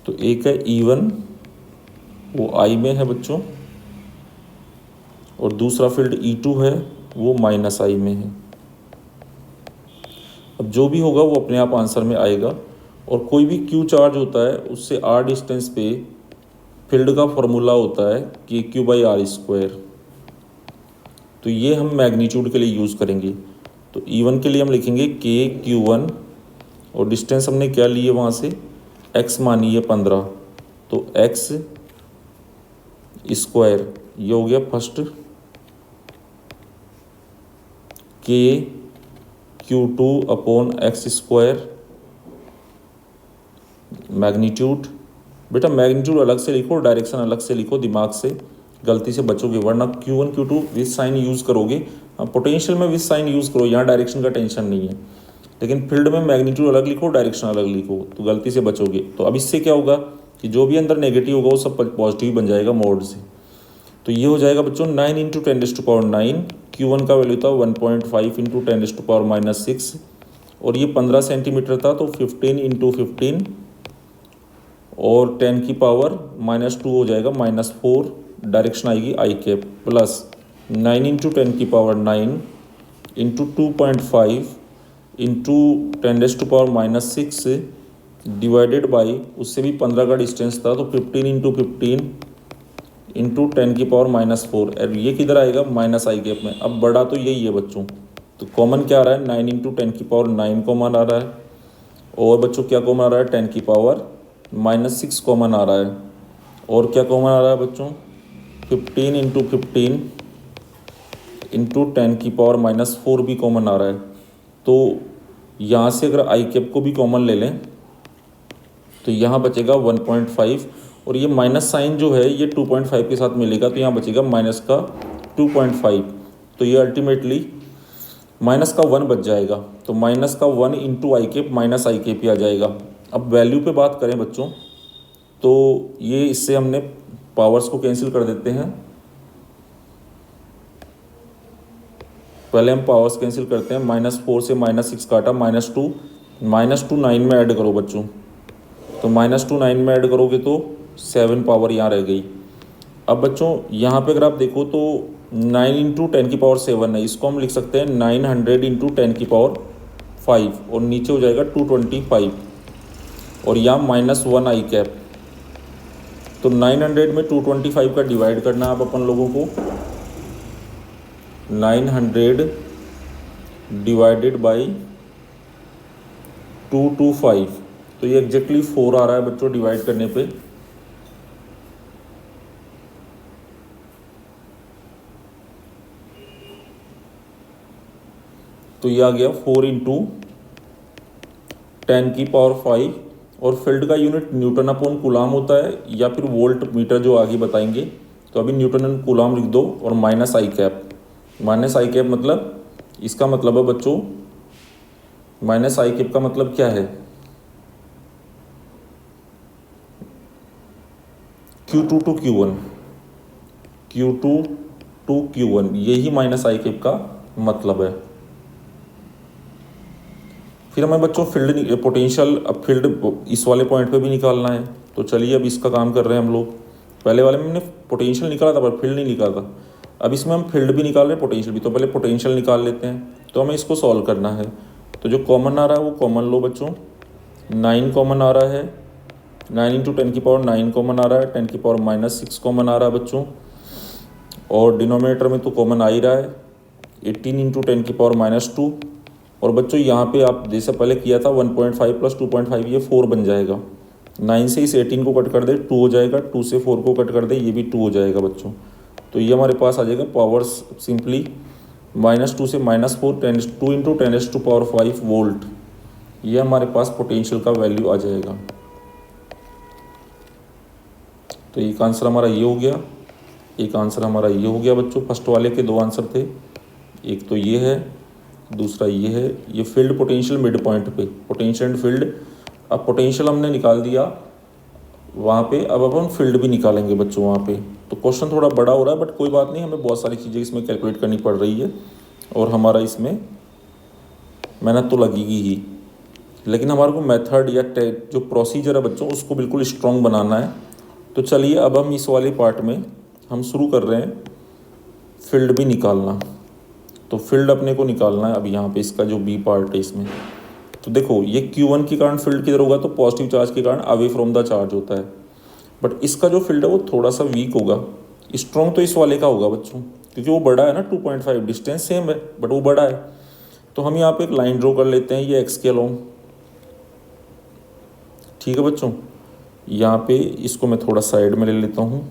तो एक है E1, वो I में है बच्चों, और दूसरा फील्ड E2 है, वो -I में है। अब जो भी होगा वो अपने आप आंसर में आएगा। और कोई भी Q चार्ज होता है उससे R डिस्टेंस पे फील्ड का फॉर्मूला होता है KQ/R²। तो ये हम मैग्नीट्यूड के लिए यूज़ करेंगे। तो E1 के लिए हम लिखेंगे KQ1, और डिस्टेंस हमने क्या ली है वहाँ से, x मानी है 15, तो x स्क्वायर, ये हो गया फर्स्ट, KQ2/x²। मैग्नीट्यूड, बेटा मैग्नीट्यूड अलग से लिखो, डायरेक्शन अलग से लिखो, दिमाग से गलती से बचोगे, वरना Q1 Q2 with sign use करोगे। पोटेंशियल में विथ साइन यूज़ करो, यहाँ डायरेक्शन का टेंशन नहीं है, लेकिन फील्ड में मैग्नीट्यूड अलग लिखो, डायरेक्शन अलग लिखो, तो गलती से बचोगे। तो अब इससे क्या होगा कि जो भी अंदर नेगेटिव होगा वो सब पॉजिटिव बन जाएगा मोड से। तो ये हो जाएगा बच्चों 9 इंटू 10⁹ Q1 का वैल्यू था 1.5 इंटू 10⁻⁻⁶, और ये 15 सेंटीमीटर था, तो 15 इंटू 15 और 10⁻⁻² हो जाएगा -4, डायरेक्शन आएगी I cap, plus 9 into 10⁻⁹ into 2.5 into 10⁻⁻⁶ divided by, उससे भी 15 का डिस्टेंस था, तो 15 इंटू 15 इंटू 10⁻⁻⁴, और ये किधर आएगा माइनस आई कैप में। अब बड़ा तो यही है बच्चों, तो कॉमन क्या आ रहा है 9 इंटू 10⁻⁹ कॉमन आ रहा है, और बच्चों क्या कॉमन आ रहा है 10⁻⁻�6 कॉमन आ रहा है, और क्या कॉमन आ रहा है बच्चों 15 इंटू 15 इंटू 10⁻⁻⁴ भी कॉमन आ रहा है। तो यहाँ से अगर आई कैप को भी कॉमन ले लें तो यहाँ बचेगा 1.5, और ये माइनस साइन जो है ये 2.5 के साथ मिलेगा, तो यहाँ बचेगा माइनस का 2.5, तो ये अल्टीमेटली माइनस का 1 बच जाएगा। तो माइनस का 1 इंटू आई कैप माइनस आई कैप ही आ जाएगा। अब वैल्यू पे बात करें बच्चों, तो ये इससे हमने पावर्स को कैंसिल कर देते हैं। पहले हम पावर्स कैंसिल करते हैं, -4 से -6 काटा, -2 9 में ऐड करो बच्चों, तो -2 9 में ऐड करोगे तो 7 पावर यहाँ रह गई। अब बच्चों यहाँ पे अगर आप देखो तो 9 इंटू 10⁻⁷ है, इसको हम लिख सकते हैं 900 इंटू 10⁵, और नीचे हो जाएगा 225, और यहाँ -1 आई कैप। तो 900 में 225 का डिवाइड करना है अब अपन लोगों को, 900 डिवाइडेड बाई 225, तो ये एग्जैक्टली 4 आ रहा है बच्चों डिवाइड करने पे। तो ये आ गया 4 इंटू 10⁵, और फील्ड का यूनिट न्यूटन अपॉन कूलाम होता है या फिर वोल्ट मीटर, जो आगे बताएंगे। तो अभी न्यूटन एंड कूलाम लिख दो, और माइनस आई कैप। माइनस आई कैप मतलब, इसका मतलब है बच्चों माइनस आई कैप का मतलब क्या है, Q2 to Q1, Q2 to Q1, यही माइनस आई कैप का मतलब है। फिर हमें बच्चों फील्ड पोटेंशियल, अब फील्ड इस वाले पॉइंट पे भी निकालना है, तो चलिए अब इसका काम कर रहे हैं हम लोग। पहले वाले में हमने पोटेंशियल निकाला था पर फील्ड नहीं निकाला, अब इसमें हम फील्ड भी निकाल रहे हैं पोटेंशियल भी, तो पहले पोटेंशियल निकाल लेते हैं। तो हमें इसको सॉल्व करना है, तो जो कॉमन आ रहा है वो कॉमन लो बच्चों, 9 कॉमन आ रहा है, 9 इंटू 10⁹ कॉमन आ रहा है, 10⁻⁻�6 कॉमन आ रहा है बच्चों, और डिनोमिनेटर में तो कॉमन आ ही रहा है 18 इंटू 10⁻⁻², और बच्चों यहाँ पे आप जैसे पहले किया था 1.5 प्लस 2.5, ये 4 बन जाएगा। 9 से इस 18 को कट कर दे 2 हो जाएगा, 2 से 4 को कट कर दे ये भी 2 हो जाएगा बच्चों। तो ये हमारे पास आ जाएगा पावर्स सिंपली -2 से -4, 2 इंटू 10⁵ वोल्ट, ये हमारे पास पोटेंशियल का वैल्यू आ जाएगा। तो एक आंसर हमारा ये हो गया, एक आंसर हमारा ये हो गया बच्चों। फर्स्ट वाले के 2 आंसर थे, एक तो ये है, दूसरा ये है। ये फील्ड पोटेंशियल मिड पॉइंट पे, पोटेंशियल एंड फील्ड। अब पोटेंशियल हमने निकाल दिया वहाँ पे, अब अपन फील्ड भी निकालेंगे बच्चों वहाँ पे। तो क्वेश्चन थोड़ा बड़ा हो रहा है बट कोई बात नहीं, हमें बहुत सारी चीज़ें इसमें कैलकुलेट करनी पड़ रही है और हमारा इसमें मेहनत तो लगेगी ही, लेकिन हमारे को मेथड या जो प्रोसीजर है बच्चों उसको बिल्कुल स्ट्रॉन्ग बनाना है। तो चलिए अब हम इस वाले पार्ट में हम शुरू कर रहे हैं फील्ड भी निकालना। तो फील्ड अपने को निकालना है अब यहाँ पे, इसका जो बी पार्ट है इसमें। तो देखो ये Q1 के कारण फील्ड किधर होगा, तो पॉजिटिव चार्ज के कारण अवे फ्रॉम द चार्ज होता है, बट इसका जो फील्ड है वो थोड़ा सा वीक होगा। स्ट्रॉन्ग तो इस वाले का होगा बच्चों, क्योंकि वो बड़ा है ना 2.5, डिस्टेंस सेम है बट वो बड़ा है। तो हम यहाँ पे एक लाइन ड्रॉ कर लेते हैं ये एक्स के अलोंग, ठीक है बच्चों। यहाँ पे इसको मैं थोड़ा साइड में ले लेता हूँ,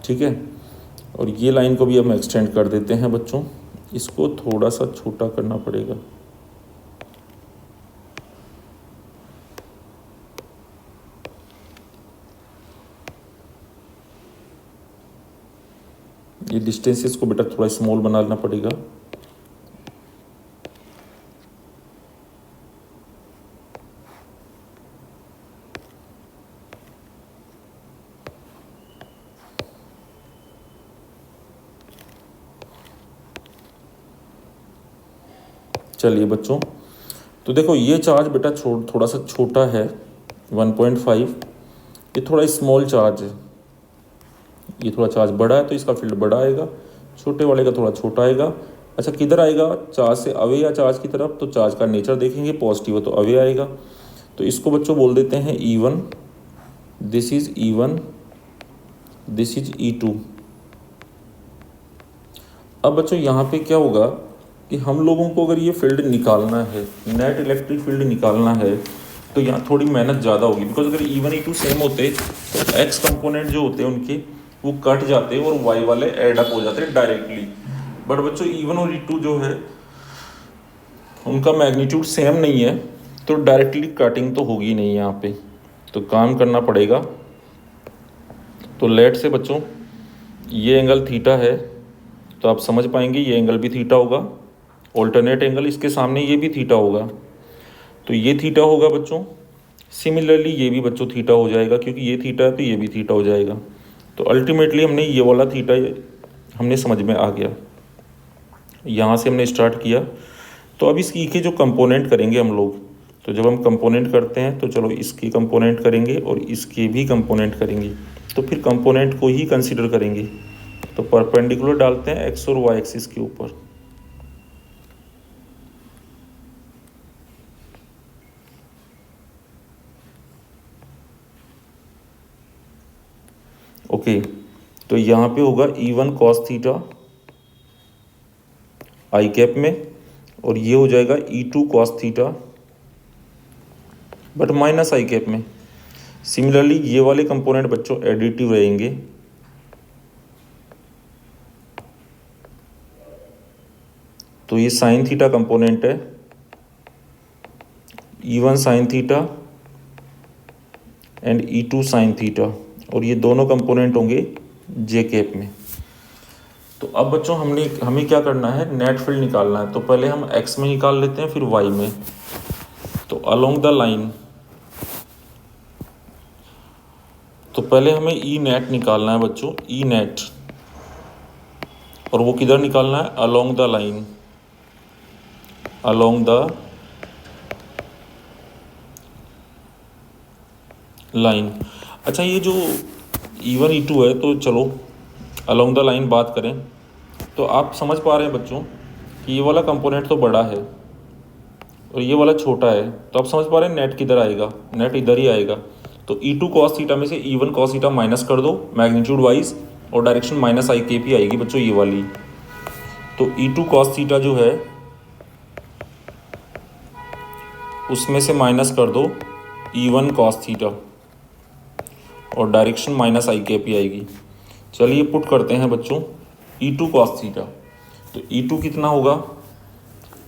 ठीक है। और ये लाइन को भी हम एक्सटेंड कर देते हैं बच्चों, इसको थोड़ा सा छोटा करना पड़ेगा। ये डिस्टेंसेस को बेटा थोड़ा स्मॉल बनाना पड़ेगा। चलिए बच्चों, तो देखो ये चार्ज बेटा थोड़ा सा छोटा है 1.5, ये थोड़ा स्मॉल चार्ज है, ये थोड़ा चार्ज बड़ा है तो इसका फील्ड बड़ा आएगा, छोटे वाले का थोड़ा छोटा आएगा। अच्छा किधर आएगा, चार्ज से अवे या चार्ज की तरफ, तो चार्ज का नेचर देखेंगे, पॉजिटिव है तो अवे आएगा। तो इसको बच्चों बोल देते हैं E1, this is E1, this is E2। अब बच्चों यहाँ पे क्या होगा कि हम लोगों को अगर ये फील्ड निकालना है, नेट इलेक्ट्रिक फील्ड निकालना है, तो यहाँ थोड़ी मेहनत ज़्यादा होगी, बिकॉज अगर E1 E2 सेम होते तो एक्स कंपोनेंट जो होते हैं उनके वो कट जाते और वाई वाले एड अप हो जाते डायरेक्टली। बट बच्चों E1 और E2 जो है उनका मैग्नीट्यूड सेम नहीं है, तो डायरेक्टली कटिंग तो होगी नहीं यहाँ पे, तो काम करना पड़ेगा। तो लेट से बच्चों ये एंगल थीटा है, तो आप समझ पाएंगे ये एंगल भी थीटा होगा, ऑल्टरनेट एंगल इसके सामने ये भी थीटा होगा, तो ये थीटा होगा बच्चों। सिमिलरली ये भी बच्चों थीटा हो जाएगा, क्योंकि ये थीटा है तो ये भी थीटा हो जाएगा। तो अल्टीमेटली हमने ये वाला थीटा हमने समझ में आ गया, यहाँ से हमने स्टार्ट किया। तो अब इसकी के जो कंपोनेंट करेंगे हम लोग, तो जब हम कंपोनेंट करते हैं तो चलो इसकी कंपोनेंट करेंगे और इसके भी कंपोनेंट करेंगे, तो फिर कंपोनेंट को ही कंसीडर करेंगे। तो परपेंडिकुलर डालते हैं एक्स और वाई एक्सिस के ऊपर। ओके, तो यहाँ पे होगा E1 कॉस थीटा आई कैप में, और ये हो जाएगा E2 cos theta but minus I cap में। सिमिलरली ये वाले कंपोनेंट बच्चों एडिटिव रहेंगे, तो ये साइन थीटा कंपोनेंट है, E1 sine theta and E2 sine theta, और ये दोनों कंपोनेंट होंगे जे कैप में। तो अब बच्चों हमें क्या करना है, नेट फील्ड निकालना है। तो पहले हम एक्स में निकाल लेते हैं, फिर वाई में। तो अलोंग द लाइन, तो पहले हमें ई नेट निकालना है बच्चों, ई नेट, और वो किधर निकालना है, along the line, along the line. अच्छा ये जो E1 E2 है, तो चलो अलोंग द लाइन बात करें, तो आप समझ पा रहे हैं बच्चों कि ये वाला कंपोनेंट तो बड़ा है और ये वाला छोटा है, तो आप समझ पा रहे हैं नेट किधर आएगा, नेट इधर ही आएगा। तो E2 कॉस थीटा में से E1 कॉस थीटा माइनस कर दो मैग्नीट्यूड वाइज, और डायरेक्शन माइनस आई के पी आएगी बच्चों ये वाली। तो E2 कॉस थीटा जो है उसमें से माइनस कर दो E1 कॉस थीटा, और डायरेक्शन माइनस आई के पी आएगी। चलिए पुट करते हैं बच्चों E2 कॉस थीटा। तो E2 कितना होगा,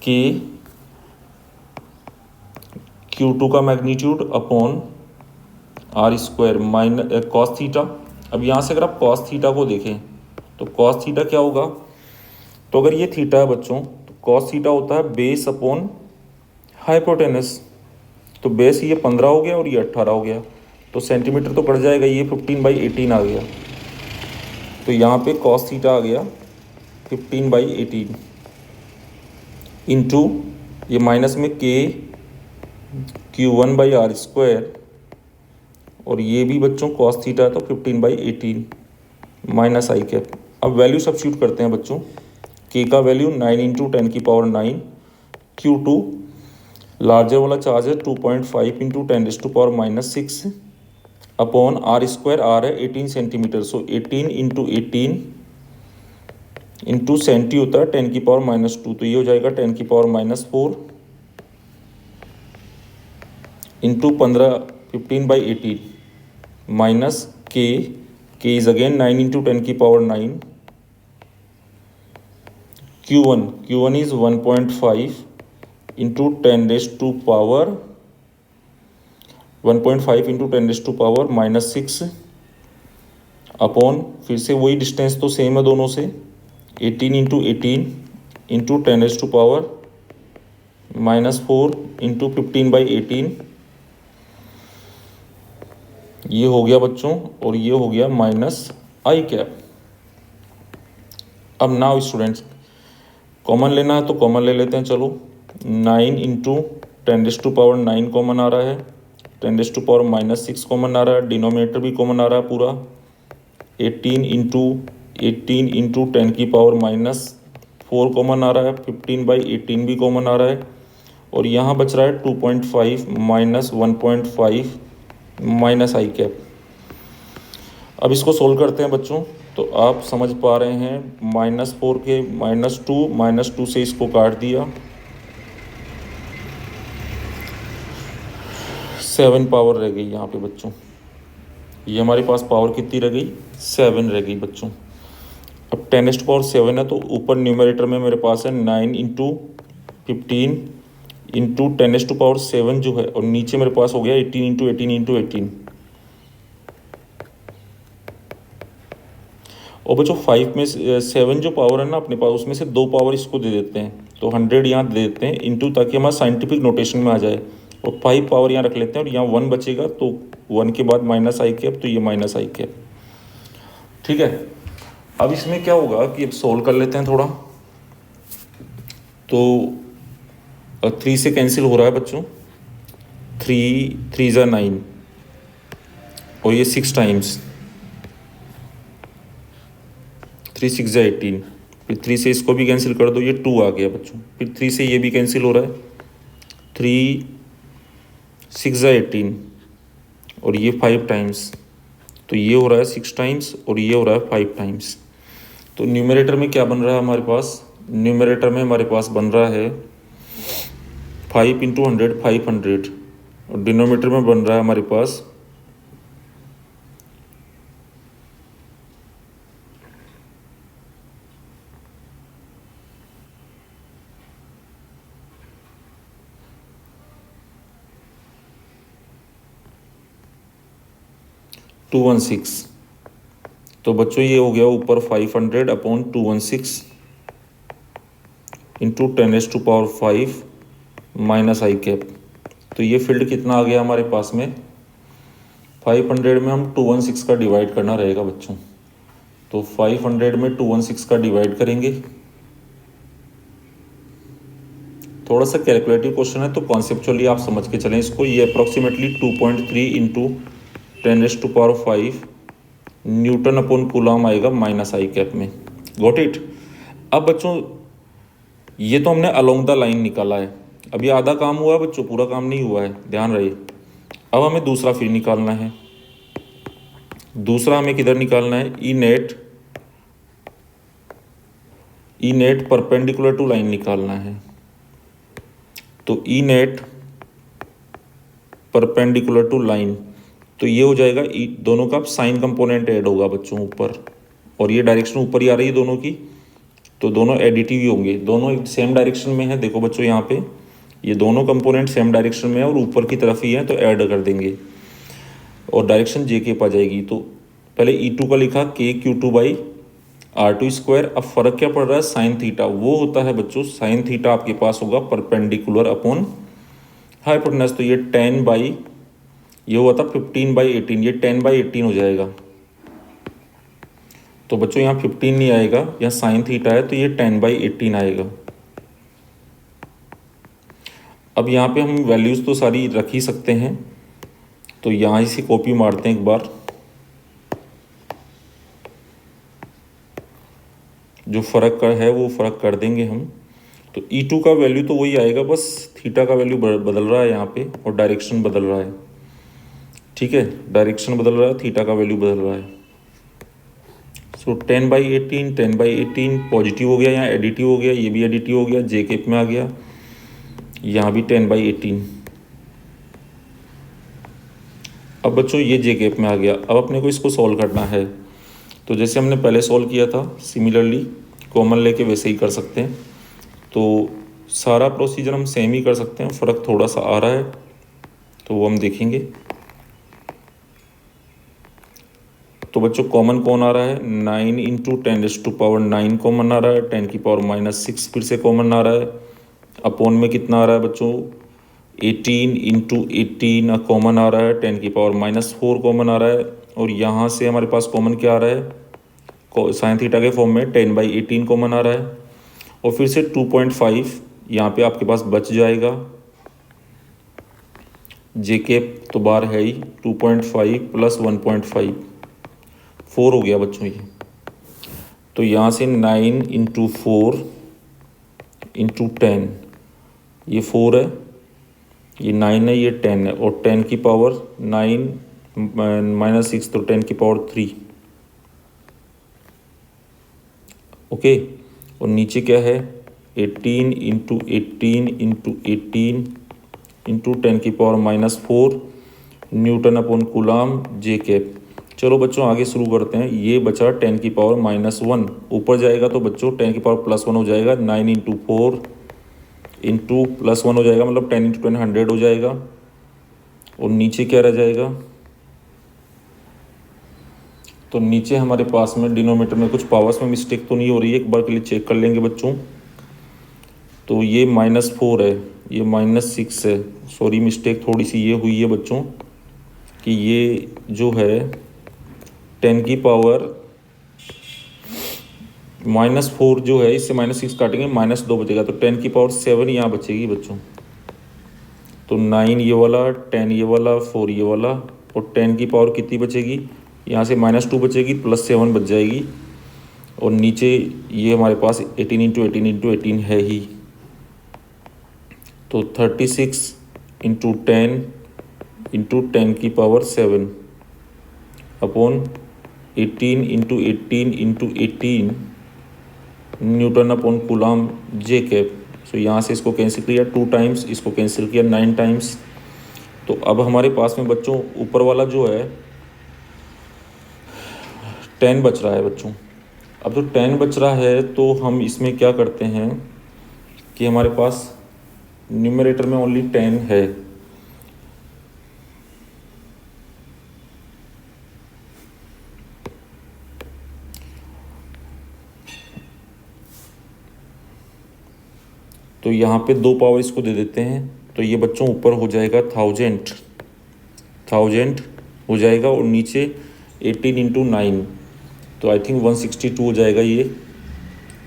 के Q2 का magnitude upon r square minus cos theta. अब यहाँ से अगर आप कॉस थीटा को देखें तो कॉस थीटा क्या होगा, तो अगर ये थीटा है बच्चों तो कॉस थीटा होता है बेस अपॉन हाइपोटेनस। तो बेस ये 15 हो गया और ये 18 हो गया, तो सेंटीमीटर तो पड़ जाएगा, ये 15/18 आ गया। तो यहाँ पे कॉस थीटा आ गया 15/18 इंटू ये माइनस में के Q1/r स्क्वायर, और ये भी बच्चों कॉस थीटा तो 15/18 माइनस आई कैप। अब वैल्यू सब्स्टिट्यूट करते हैं बच्चों, के का वैल्यू 9 × 10⁻9, Q2 लार्जर वाला चार्ज है 2.5 × 10⁻6 अपॉन आर स्क्वायर, आर है 18 सेंटीमीटर, सो 18 × 18 इंटू सेंटी होता है 10⁻², तो ये हो जाएगा 10⁻4 इंटू 15/18 माइनस के is again 9 × 10⁻9, Q1 is 1.5 into 10⁻1.5 × 10⁻6 upon, फिर से वही डिस्टेंस तो सेम है दोनों से, 18 × 18 इंटू 10⁻4 इंटू 15/18, ये हो गया बच्चों, और ये हो गया माइनस आई कैप। अब नाउ स्टूडेंट्स कॉमन लेना है तो कॉमन ले लेते हैं, चलो 9 इंटू 10⁻⁹ कॉमन आ रहा है, 10⁻⁻6 कॉमन आ रहा है, डिनोमिनेटर भी कॉमन आ रहा है पूरा। 18 इंटू 10⁻⁻4 कॉमन आ रहा है, 15/18 भी कॉमन आ रहा है, और यहाँ बच रहा है 2.5 माइनस 1.5 माइनस आई कैप। अब इसको सोल्व करते हैं बच्चों, तो आप समझ पा रहे हैं -4 के -2 से इसको काट दिया, 7 पावर रह गई यहाँ पे बच्चों। ये हमारे पास पावर कितनी रह गई, 7 रह गई बच्चों। अब 10⁻7 है तो ऊपर न्यूमरेटर में मेरे पास है 9 इंटू 15 इंटू 10⁻7 जो है, और नीचे मेरे पास हो गया 18 इंटू 18 इंटू 18। और बच्चों 5 में 7 जो पावर है ना अपने पास, उसमें से 2 पावर इसको दे देते हैं, तो 100 यहाँ दे देते हैं इंटू, ताकि हमारा साइंटिफिक नोटेशन में आ जाए, और 5 पावर यहाँ रख लेते हैं, और यहाँ 1 बचेगा, तो 1 के बाद माइनस आई कैप, तो ये माइनस आई कैप। ठीक है, अब इसमें क्या होगा कि अब सोल्व कर लेते हैं थोड़ा। तो 3 से कैंसिल हो रहा है बच्चों, 3 × 9, और ये 6 टाइम्स, 3 × 6 = 18, फिर 3 से इसको भी कैंसिल कर दो, ये 2 आ गया बच्चों, फिर 3 से ये भी कैंसिल हो रहा है, 3 × 6 = 18, और ये 5 टाइम्स, तो ये हो रहा है 6 टाइम्स, और ये हो रहा है 5 टाइम्स। तो न्यूमरेटर में क्या बन रहा है हमारे पास, न्यूमरेटर में हमारे पास बन रहा है 5 इंटू 100 500, और डिनोमीटर में बन रहा है हमारे पास 216। तो बच्चों ये हो गया ऊपर 500/216 इंटू 10⁻5 माइनस आई कैप। तो ये फील्ड कितना आ गया हमारे पास में, 500 में हम 216 का डिवाइड करना रहेगा बच्चों। तो 500 में 216 का डिवाइड करेंगे, थोड़ा सा कैलकुलेटिव क्वेश्चन है तो कॉन्सेप्चुअली आप समझ के चलें इसको। ये approximately 2.3 into 10⁻5 Newton upon coulomb आएगा माइनस आई कैप में। Got it. अब बच्चों ये तो हमने अलोंग द लाइन निकाला है, अभी आधा काम हुआ है बच्चों, पूरा काम नहीं हुआ है, ध्यान रहे। अब हमें दूसरा फिर निकालना है। दूसरा हमें किधर निकालना है, E net perpendicular to line निकालना है। तो E net perpendicular to line, तो ये हो जाएगा दोनों का साइन कंपोनेंट ऐड होगा बच्चों ऊपर, और ये डायरेक्शन ऊपर ही आ रही है दोनों की, तो दोनों एडिटिव ही होंगे, दोनों सेम डायरेक्शन में है। देखो बच्चों यहाँ पे ये दोनों कंपोनेंट सेम डायरेक्शन में है और ऊपर की तरफ ही है, तो ऐड कर देंगे और डायरेक्शन जे के पा जाएगी। तो पहले E2 का लिखा KQ2/R2²। अब फर्क क्या पड़ रहा है, साइन थीटा, वो होता है बच्चों साइन थीटा आपके पास होगा परपेंडिकुलर अपॉन हाइपोटेनस। तो ये 10 ये हुआ था 15/18, ये 10/18 हो जाएगा। तो बच्चों यहाँ 15 नहीं आएगा, यहाँ साइन थीटा है तो ये 10/18 आएगा। अब यहाँ पे हम वैल्यूज़ तो सारी रख ही सकते हैं, तो यहाँ ही से कॉपी मारते हैं एक बार, जो फ़र्क का है वो फ़र्क कर देंगे हम। तो E2 का वैल्यू तो वही आएगा, बस थीटा का वैल्यू बदल रहा है यहाँ पे और डायरेक्शन बदल रहा है। ठीक है, डायरेक्शन बदल रहा है, थीटा का वैल्यू बदल रहा है। सो 10/18 पॉजिटिव हो गया, यहाँ एडिटिव हो गया, ये भी एडिटिव हो गया, जे केप में आ गया, यहाँ भी 10/18। अब बच्चों ये जे केप में आ गया। अब अपने को इसको सॉल्व करना है, तो जैसे हमने पहले सॉल्व किया था सिमिलरली कॉमन लेके वैसे ही कर सकते हैं। तो सारा प्रोसीजर हम सेम ही कर सकते हैं, फ़र्क थोड़ा सा आ रहा है तो वो हम देखेंगे। तो बच्चों कॉमन कौन आ रहा है, 9 इंटू 10⁻9 कॉमन आ रहा है, 10⁻⁻6 फिर से कॉमन आ रहा है, अपॉन में कितना आ रहा है बच्चों 18 इंटू 18 कॉमन आ रहा है, 10⁻⁻4 कॉमन आ रहा है, और यहाँ से हमारे पास कॉमन क्या आ रहा है साइन थीटा के फॉर्म में 10/18 कॉमन आ रहा है, और फिर से 2.5 यहाँ पे आपके पास बच जाएगा जे कैप तो बार है ही 2.5 प्लस 1.5 4 हो गया बच्चों ये। तो यहाँ से 9 इंटू 4 इंटू 10, ये 4 है, ये 9 है, ये 10 है, और 10 की पावर 9 माइनस 6 तो 10 की पावर 3। ओके, और नीचे क्या है 18 इंटू 18 इंटू 18 इंटू 10 की power minus 4 newton upon coulomb J cap. चलो बच्चों आगे शुरू करते हैं। ये बचा 10 की पावर माइनस 1, ऊपर जाएगा तो बच्चों 10 की पावर प्लस 1 हो जाएगा, 9 इंटू 4 इंटू प्लस 1 हो जाएगा, मतलब 10 इंटू 10 100 हो जाएगा। और नीचे क्या रह जाएगा, तो नीचे हमारे पास में डिनोमीटर में कुछ पावर्स में मिस्टेक तो नहीं हो रही है, एक बार के लिए चेक कर लेंगे बच्चों। तो ये -4 है, ये -6 है, सॉरी मिस्टेक थोड़ी सी ये हुई है बच्चों कि ये जो है 10 की पावर -4 जो है, इससे -6 काटेंगे -2 बचेगा, तो 10 की पावर 7 यहाँ बचेगी बच्चों। तो 9 ये वाला, 10 ये वाला, 4 ये वाला, और 10 की पावर कितनी बचेगी, यहाँ से -2 बचेगी, प्लस 7 बच जाएगी। और नीचे ये हमारे पास 18 इंटू 18 इंटू 18 है ही, तो 36 इंटू 10 इंटू 10 की power 7 upon 18 into 18 into 18 newton upon coulomb J cap. So यहाँ से इसको कैंसिल किया 2 टाइम्स, इसको कैंसिल किया 9 टाइम्स। तो अब हमारे पास में बच्चों ऊपर वाला जो है 10 बच रहा है बच्चों। अब जो 10 बच रहा है तो हम इसमें क्या करते हैं कि हमारे पास न्यूमरेटर में ओनली 10 है, तो यहाँ पे 2 पावर इसको दे देते हैं, तो ये बच्चों ऊपर हो जाएगा 1000 हो जाएगा, और नीचे 18 इंटू 9, तो आई थिंक 162 हो जाएगा ये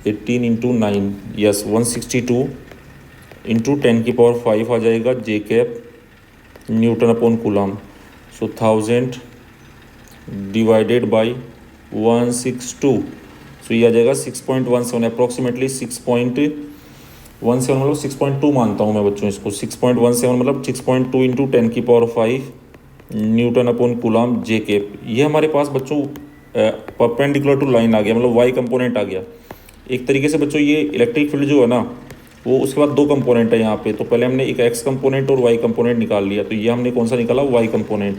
18 इंटू 9, यस 162 इंटू 10 की पावर 5 आ जाएगा J cap newton upon coulomb. So 1000 divided by 162, so ये आ जाएगा 6.17, अप्रॉक्सीमेटली 6.17, मतलब 6.2 मानता हूँ मैं बच्चों इसको, 6.17 मतलब 6.2 इंटू 10 की power 5 Newton upon coulomb J cap. ये हमारे पास बच्चों परपेंडिकुलर टू लाइन आ गया, मतलब वाई कंपोनेंट आ गया। एक तरीके से बच्चों ये इलेक्ट्रिक फील्ड जो है ना, वो उसके बाद 2 कंपोनेंट है यहाँ पे, तो पहले हमने एक एक्स कंपोनेंट और वाई कंपोनेंट निकाल लिया, तो ये हमने कौन सा निकाला, वाई कंपोनेंट,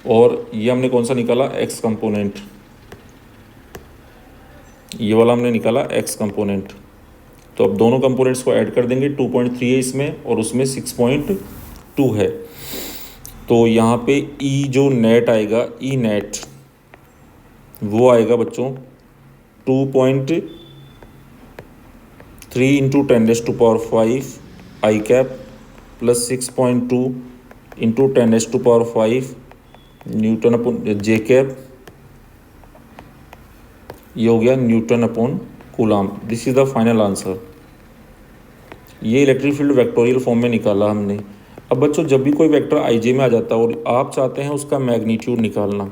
और ये हमने कौन सा निकाला, एक्स कंपोनेंट, ये वाला हमने निकाला एक्स कंपोनेंट। तो अब दोनों कंपोनेंट्स को ऐड कर देंगे, 2.3 है इसमें और उसमें 6.2 है, तो यहाँ पे ई जो नेट आएगा, ई नेट वो आएगा बच्चों 2.3 into 10⁵ I cap plus 6.2 into 10⁵ newton upon J cap, ये हो गया newton upon coulomb. This is the final answer. ये इलेक्ट्रिक फील्ड वेक्टोरियल फॉर्म में निकाला हमने। अब बच्चों जब भी कोई वेक्टर आईजे में आ जाता है और आप चाहते हैं उसका मैग्नीट्यूड निकालना,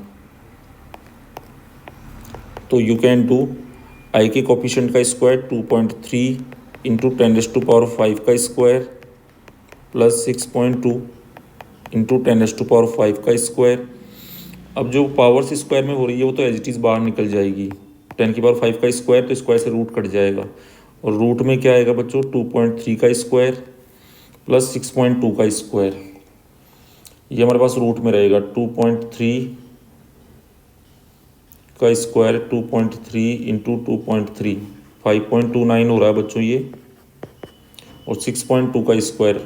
तो यू कैन डू आई के कोफिशिएंट का स्क्वायर 2.3 इंटू 10⁵ का स्क्वायर प्लस 6.2 इंटू 10⁵ का स्क्वायर। अब जो पावर्स स्क्वायर में हो रही है वो तो एज इट इज़ बाहर निकल जाएगी, 10 की पावर 5 का स्क्वायर, तो स्क्वायर से रूट कट जाएगा, और रूट में क्या आएगा बच्चों 2.3 का स्क्वायर प्लस 6.2 का स्क्वायर, ये हमारे पास रूट में रहेगा। 2.3 का स्क्वायर 2.3 इंटू 2.3 5.29 हो रहा है बच्चों ये, और 6.2 का स्क्वायर।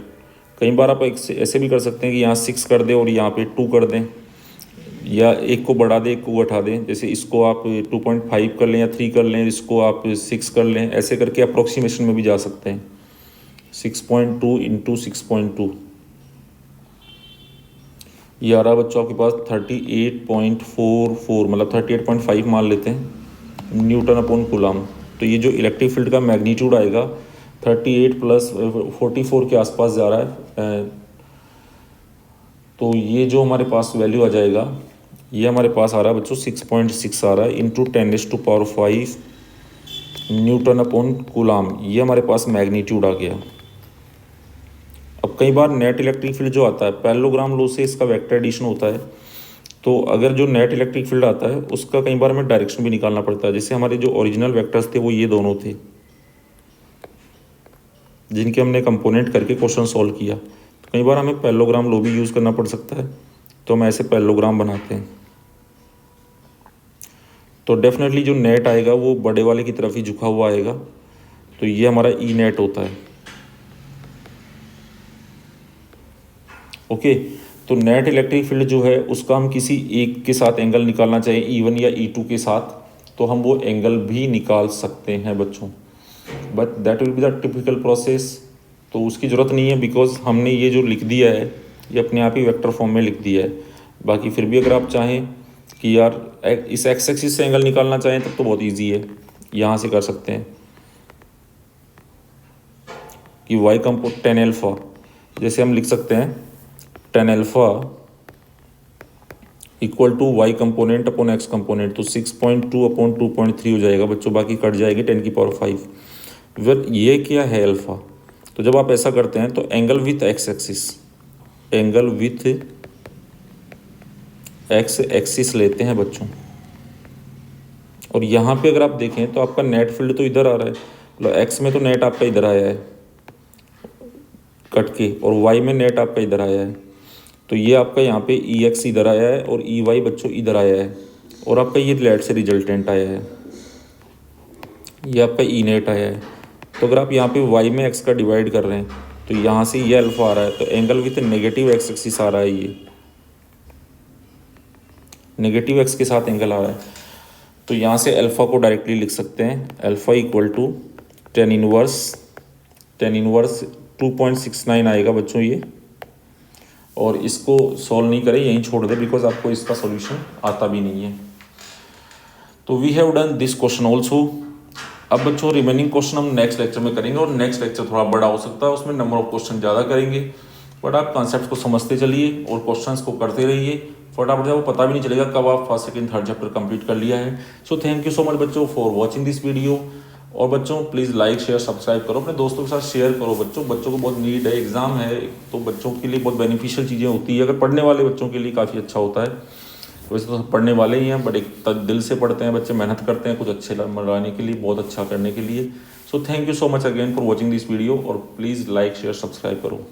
कई बार आप ऐसे भी कर सकते हैं कि यहाँ 6 कर दें और यहाँ पे 2 कर दें, या एक को बढ़ा दें एक को घटा दें, जैसे इसको आप 2.5 कर लें या 3 कर लें, इसको आप 6 कर लें, ऐसे करके अप्रोक्सीमेशन में भी जा सकते हैं। 6.2 इंटू 6.2 ये आ रहा बच्चों आपके पास 38.44, मतलब 38.5 मान लेते हैं न्यूटन अपॉन कूलाम। तो ये जो इलेक्ट्रिक फील्ड का मैग्नीट्यूड आएगा 38 प्लस 44 के आसपास जा रहा है। तो ये जो हमारे पास वैल्यू आ जाएगा, ये हमारे पास आ रहा है बच्चों 6.6 आ रहा है इंटू 10⁵ न्यूटन अपॉन कूलाम। ये हमारे पास मैग्नीट्यूड आ गया। अब कई बार नेट इलेक्ट्रिक फील्ड जो आता है पैरेललोग्राम लॉ से इसका वेक्टर एडिशन होता है, तो अगर जो नेट इलेक्ट्रिक फील्ड आता है उसका कई बार हमें डायरेक्शन भी निकालना पड़ता है। जैसे हमारे जो ओरिजिनल वेक्टर्स थे वो ये दोनों थे जिनके हमने कंपोनेंट करके क्वेश्चन सॉल्व किया। तो कई बार हमें पैरेललोग्राम लॉ भी यूज़ करना पड़ सकता है, तो हम ऐसे पैरेललोग्राम बनाते हैं। तो डेफिनेटली जो नेट आएगा वो बड़े वाले की तरफ ही झुका हुआ आएगा, तो ये हमारा ई नेट होता है। ओके, तो नेट इलेक्ट्रिक फील्ड जो है उसका हम किसी एक के साथ एंगल निकालना चाहिए E1 या E2 के साथ, तो हम वो एंगल भी निकाल सकते हैं बच्चों, but that will be the typical process. तो उसकी ज़रूरत नहीं है बिकॉज हमने ये जो लिख दिया है ये अपने आप ही वेक्टर फॉर्म में लिख दिया है। बाकी फिर भी अगर आप चाहें कि यार इस एक्स एक्सिस से एंगल निकालना चाहें तब तो बहुत ईजी है, यहाँ से कर सकते हैं कि वाई कंपो 10α, जैसे हम लिख सकते हैं 10α equal to Y component upon X component, तो 6.2 अपॉन 2.3 हो जाएगा बच्चों, बाकी कट जाएगी 10⁵। फिर ये क्या है अल्फ़ा, तो जब आप ऐसा करते हैं तो angle with x axis, angle with x axis लेते हैं बच्चों। और यहाँ पे अगर आप देखें तो आपका नेट फील्ड तो इधर आ रहा है, मतलब एक्स में तो नेट आपका इधर आया है कट के, और वाई में नेट आपका इधर आया है। तो ये आपका यहाँ पे ई एक्स इधर आया है और ई वाई बच्चों इधर आया है, और आपका ये लेट से रिजल्टेंट आया है, ये आपका ई नेट आया है। तो अगर आप यहाँ पे वाई में एक्स का डिवाइड कर रहे हैं तो यहाँ से ये अल्फ़ा आ रहा है, तो angle with negative X axis आ रहा है, ये नेगेटिव एक्स के साथ एंगल आ रहा है। तो यहाँ से अल्फ़ा को डायरेक्टली लिख सकते हैं, अल्फ़ा इक्वल टू 10 इनवर्स 2.69 आएगा बच्चों ये। और इसको सॉल्व नहीं करें, यहीं छोड़ दें बिकॉज आपको इसका सॉल्यूशन आता भी नहीं है। तो we have done this question also. अब बच्चों रिमेनिंग क्वेश्चन हम नेक्स्ट लेक्चर में करेंगे, और नेक्स्ट लेक्चर थोड़ा बड़ा हो सकता है, उसमें नंबर ऑफ क्वेश्चन ज़्यादा करेंगे, बट आप कॉन्सेप्ट को समझते चलिए और क्वेश्चंस को करते रहिए, फटाफट वो पता भी नहीं चलेगा कब आप first second third chapter complete कर लिया है। So thank you so much बच्चों फॉर वॉचिंग दिस वीडियो। और बच्चों प्लीज़ लाइक शेयर सब्सक्राइब करो, अपने दोस्तों के साथ शेयर करो बच्चों को बहुत नीड है, एग्जाम है तो बच्चों के लिए बहुत बेनिफिशियल चीज़ें होती है। अगर पढ़ने वाले बच्चों के लिए काफ़ी अच्छा होता है, वैसे तो पढ़ने वाले ही हैं बट एक दिल से पढ़ते हैं बच्चे, मेहनत करते हैं कुछ अच्छे लाने के लिए, बहुत अच्छा करने के लिए। So thank you so much again for watching this video, और प्लीज़ लाइक शेयर सब्सक्राइब करो।